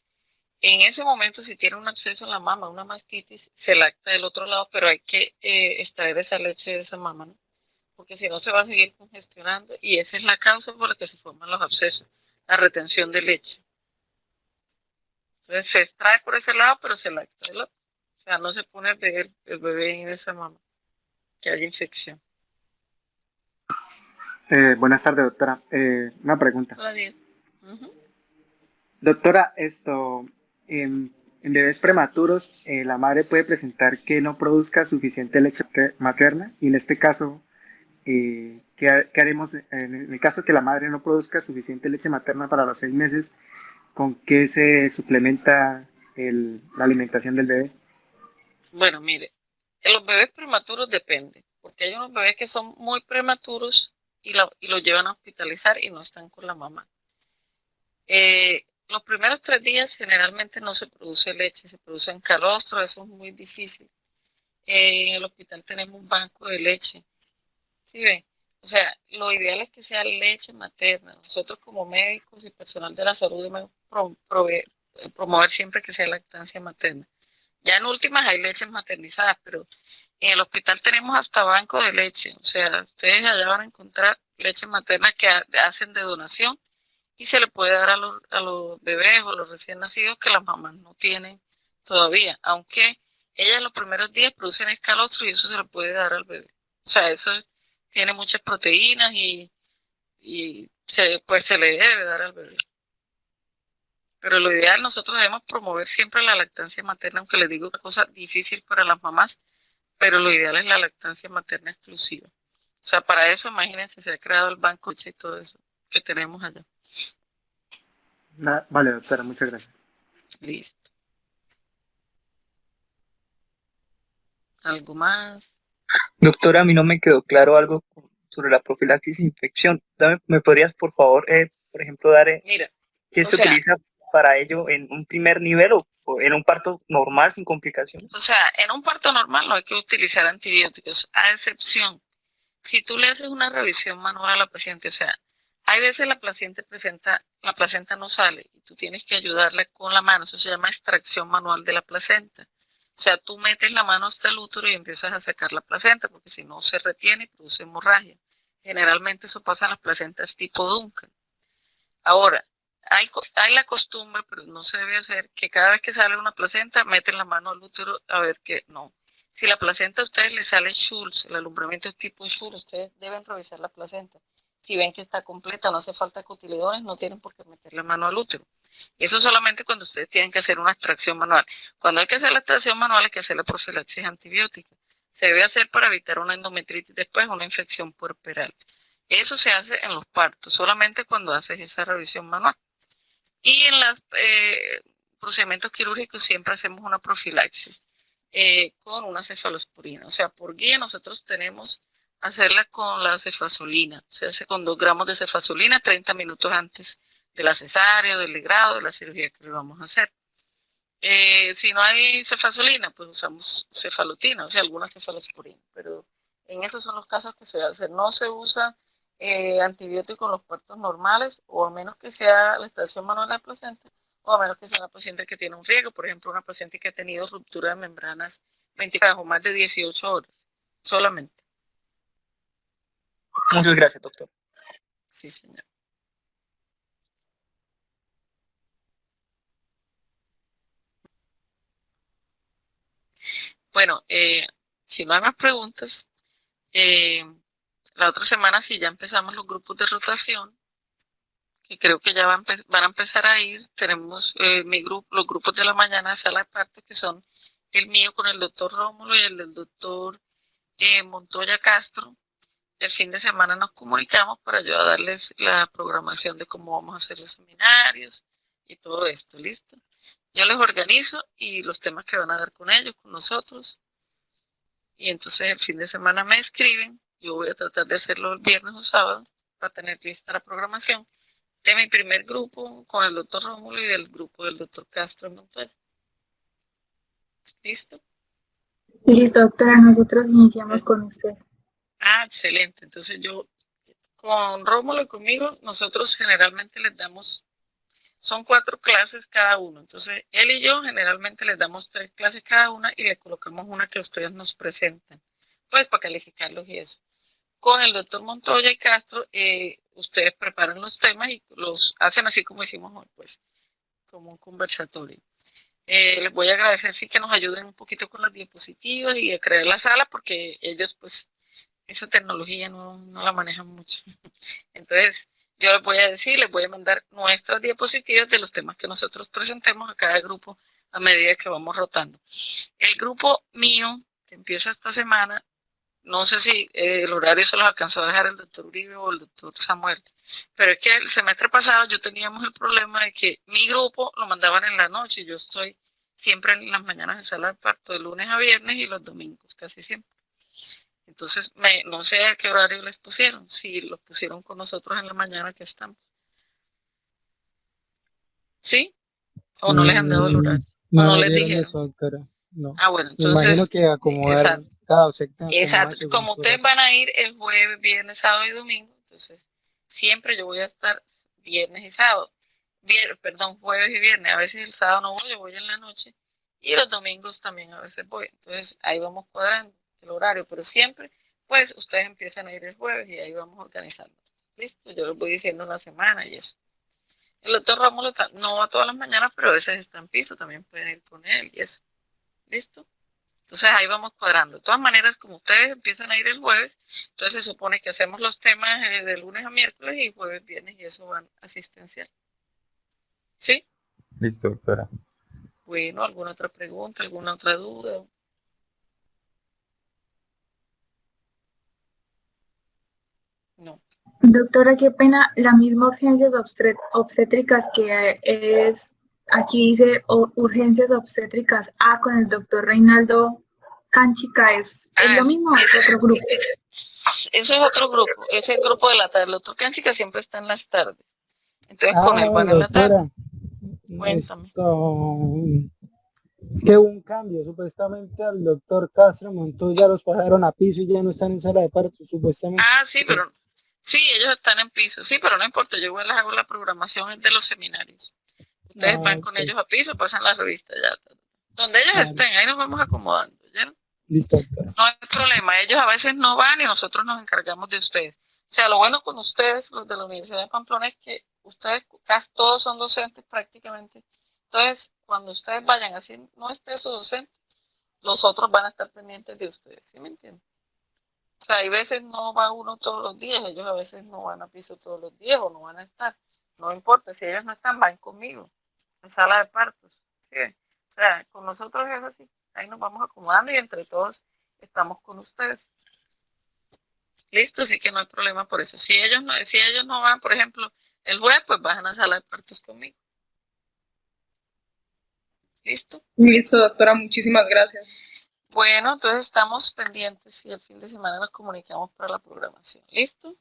en ese momento, si tiene un absceso en la mama, una mastitis, se lacta del otro lado, pero hay que extraer esa leche de esa mama, ¿no? Porque si no se va a seguir congestionando y esa es la causa por la que se forman los abscesos, la retención de leche. Entonces se extrae por ese lado, pero se lacta del otro. O sea, no se pone el bebé en esa mama, que haya infección. Buenas tardes, doctora. Una pregunta. Doctora, en bebés prematuros, la madre puede presentar que no produzca suficiente leche materna y en este caso, ¿qué haremos en el caso que la madre no produzca suficiente leche materna para los 6 meses? ¿Con qué se suplementa la alimentación del bebé? Bueno, mire, en los bebés prematuros depende, porque hay unos bebés que son muy prematuros y los llevan a hospitalizar y no están con la mamá. Los primeros 3 días generalmente no se produce leche, se produce en calostro, eso es muy difícil. En el hospital tenemos un banco de leche. ¿Sí ven? O sea, lo ideal es que sea leche materna. Nosotros como médicos y personal de la salud debemos promover siempre que sea lactancia materna. Ya en últimas hay leches maternizadas, pero en el hospital tenemos hasta banco de leche. O sea, ustedes allá van a encontrar leche materna que hacen de donación y se le puede dar a los bebés o los recién nacidos que las mamás no tienen todavía, aunque ellas en los primeros días producen escalostro y eso se le puede dar al bebé. O sea, eso tiene muchas proteínas y pues se le debe dar al bebé. Pero lo ideal, nosotros debemos promover siempre la lactancia materna, aunque les digo una cosa difícil para las mamás, pero lo ideal es la lactancia materna exclusiva. O sea, para eso, imagínense, se ha creado el banco de leche y todo eso que tenemos allá. Vale, doctora, muchas gracias. Listo. ¿Algo más? Doctora, a mí no me quedó claro algo sobre la profilaxis e infección. ¿Me podrías, por favor, por ejemplo, dar Mira, qué se utiliza para ello en un primer nivel o en un parto normal sin complicaciones? O sea, en un parto normal no hay que utilizar antibióticos, a excepción, si tú le haces una revisión manual a la paciente, o sea, hay veces la placenta no sale y tú tienes que ayudarle con la mano, eso se llama extracción manual de la placenta. O sea, tú metes la mano hasta el útero y empiezas a sacar la placenta, porque si no se retiene y produce hemorragia. Generalmente eso pasa en las placentas tipo Duncan. Ahora, hay la costumbre, pero no se debe hacer, que cada vez que sale una placenta, meten la mano al útero a ver que no. Si la placenta a ustedes les sale Schultz, el alumbramiento es tipo Schultz, ustedes deben revisar la placenta. Si ven que está completa, no hace falta cotiledones, no tienen por qué meter la mano al útero. Eso solamente cuando ustedes tienen que hacer una extracción manual. Cuando hay que hacer la extracción manual hay que hacer la profilaxis antibiótica. Se debe hacer para evitar una endometritis después, una infección puerperal. Eso se hace en los partos, solamente cuando haces esa revisión manual. Y en los procedimientos quirúrgicos siempre hacemos una profilaxis con una cefalosporina. O sea, por guía nosotros tenemos hacerla con la cefazolina. Se hace con 2 gramos de cefazolina 30 minutos antes de la cesárea, del legrado, de la cirugía que le vamos a hacer. Si no hay cefazolina, pues usamos cefalotina, o sea, alguna cefalosporina. Pero en esos son los casos que se hacen. No se usa antibiótico en los partos normales, o a menos que sea la extracción manual de la placenta, o a menos que sea una paciente que tiene un riesgo, por ejemplo, una paciente que ha tenido ruptura de membranas 24 o más de 18 horas, solamente. Muchas gracias, doctor. Sí, señor. Bueno, si no hay más preguntas, la otra semana sí ya empezamos los grupos de rotación, que creo que ya van a empezar a ir. Tenemos los grupos de la mañana hacia la parte que son el mío con el doctor Rómulo y el del doctor Montoya Castro. El fin de semana nos comunicamos para yo darles la programación de cómo vamos a hacer los seminarios y todo esto, ¿listo? Yo les organizo y los temas que van a dar con ellos, con nosotros. Y entonces el fin de semana me escriben. Yo voy a tratar de hacerlo el viernes o sábado para tener lista la programación de mi primer grupo con el doctor Rómulo y del grupo del doctor Castro en Montoya. ¿Listo? Listo, doctora, nosotros iniciamos con usted. Ah, excelente. Entonces yo, con Rómulo y conmigo, nosotros generalmente les damos, son 4 clases cada uno. Entonces él y yo generalmente les damos 3 clases cada una y le colocamos una que ustedes nos presentan, pues para calificarlos y eso. Con el doctor Montoya y Castro, ustedes preparan los temas y los hacen así como hicimos hoy, pues, como un conversatorio. Les voy a agradecer sí que nos ayuden un poquito con las diapositivas y a crear la sala, porque ellos, pues, esa tecnología no la manejan mucho. Entonces, yo les voy a decir, les voy a mandar nuestras diapositivas de los temas que nosotros presentemos a cada grupo a medida que vamos rotando. El grupo mío, que empieza esta semana, no sé si el horario se los alcanzó a dejar el doctor Uribe o el doctor Samuel, pero es que el semestre pasado yo teníamos el problema de que mi grupo lo mandaban en la noche. Yo estoy siempre en las mañanas en sala de parto de lunes a viernes y los domingos, casi siempre. Entonces, no sé a qué horario les pusieron, si los pusieron con nosotros en la mañana que estamos. ¿Sí? ¿O no les han dado el horario? No, ¿O no me les dieron dijeron? eso, doctora. No. Ah, bueno, Me entonces, imagino que acomodar exacto. cada docente. Exacto, como ustedes van a ir el jueves, viernes, sábado y domingo, entonces siempre yo voy a estar viernes y sábado, jueves y viernes, a veces el sábado no voy, yo voy en la noche, y los domingos también a veces voy, entonces ahí vamos cuadrando el horario, pero siempre, pues ustedes empiezan a ir el jueves y ahí vamos organizando. Listo, yo les voy diciendo una semana y eso. El doctor Rómulo no va todas las mañanas, pero a veces está en piso, también pueden ir con él y eso. ¿Listo? Entonces ahí vamos cuadrando. De todas maneras, como ustedes empiezan a ir el jueves, entonces se supone que hacemos los temas de lunes a miércoles y jueves, viernes y eso van asistencial. ¿Sí? Listo, doctora. Bueno, ¿alguna otra pregunta, alguna otra duda? No. Doctora, qué pena, la misma urgencias obstétricas que es, aquí dice urgencias obstétricas A con el doctor Reinaldo Canchica, ¿es lo mismo o es otro grupo? Eso es otro grupo, es el grupo de la tarde. El doctor Canchica siempre está en las tardes. Entonces con él van en la tarde. Cuéntame. Es que hubo un cambio, supuestamente al doctor Castro Montoya los pasaron a piso y ya no están en sala de parto, supuestamente. Ah, sí, pero sí, ellos están en piso, sí, pero no importa, yo les hago la programación de los seminarios. Ustedes van con ellos a piso, pasan la revista ya. Donde ellos estén, ahí nos vamos acomodando, ¿ya? Listo, doctora. No hay problema, ellos a veces no van y nosotros nos encargamos de ustedes. O sea, lo bueno con ustedes, los de la Universidad de Pamplona, es que ustedes casi todos son docentes prácticamente. Entonces, cuando ustedes vayan, así no esté su docente, los otros van a estar pendientes de ustedes, ¿sí me entienden? O sea, hay veces no va uno todos los días, ellos a veces no van a piso todos los días o no van a estar. No importa, si ellos no están, van conmigo, en sala de partos. ¿Sí? O sea, con nosotros es así, ahí nos vamos acomodando y entre todos estamos con ustedes. Listo, así que no hay problema por eso. Si ellos no van, por ejemplo, el jueves, pues bajan a sala de partos conmigo. ¿Listo? Listo, doctora, muchísimas gracias. Bueno, entonces estamos pendientes y el fin de semana nos comunicamos para la programación. ¿Listo?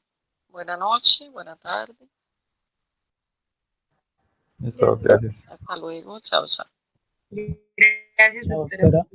Buena noche, buena tarde. Listo, gracias. Hasta luego, chao, chao. Gracias, doctora.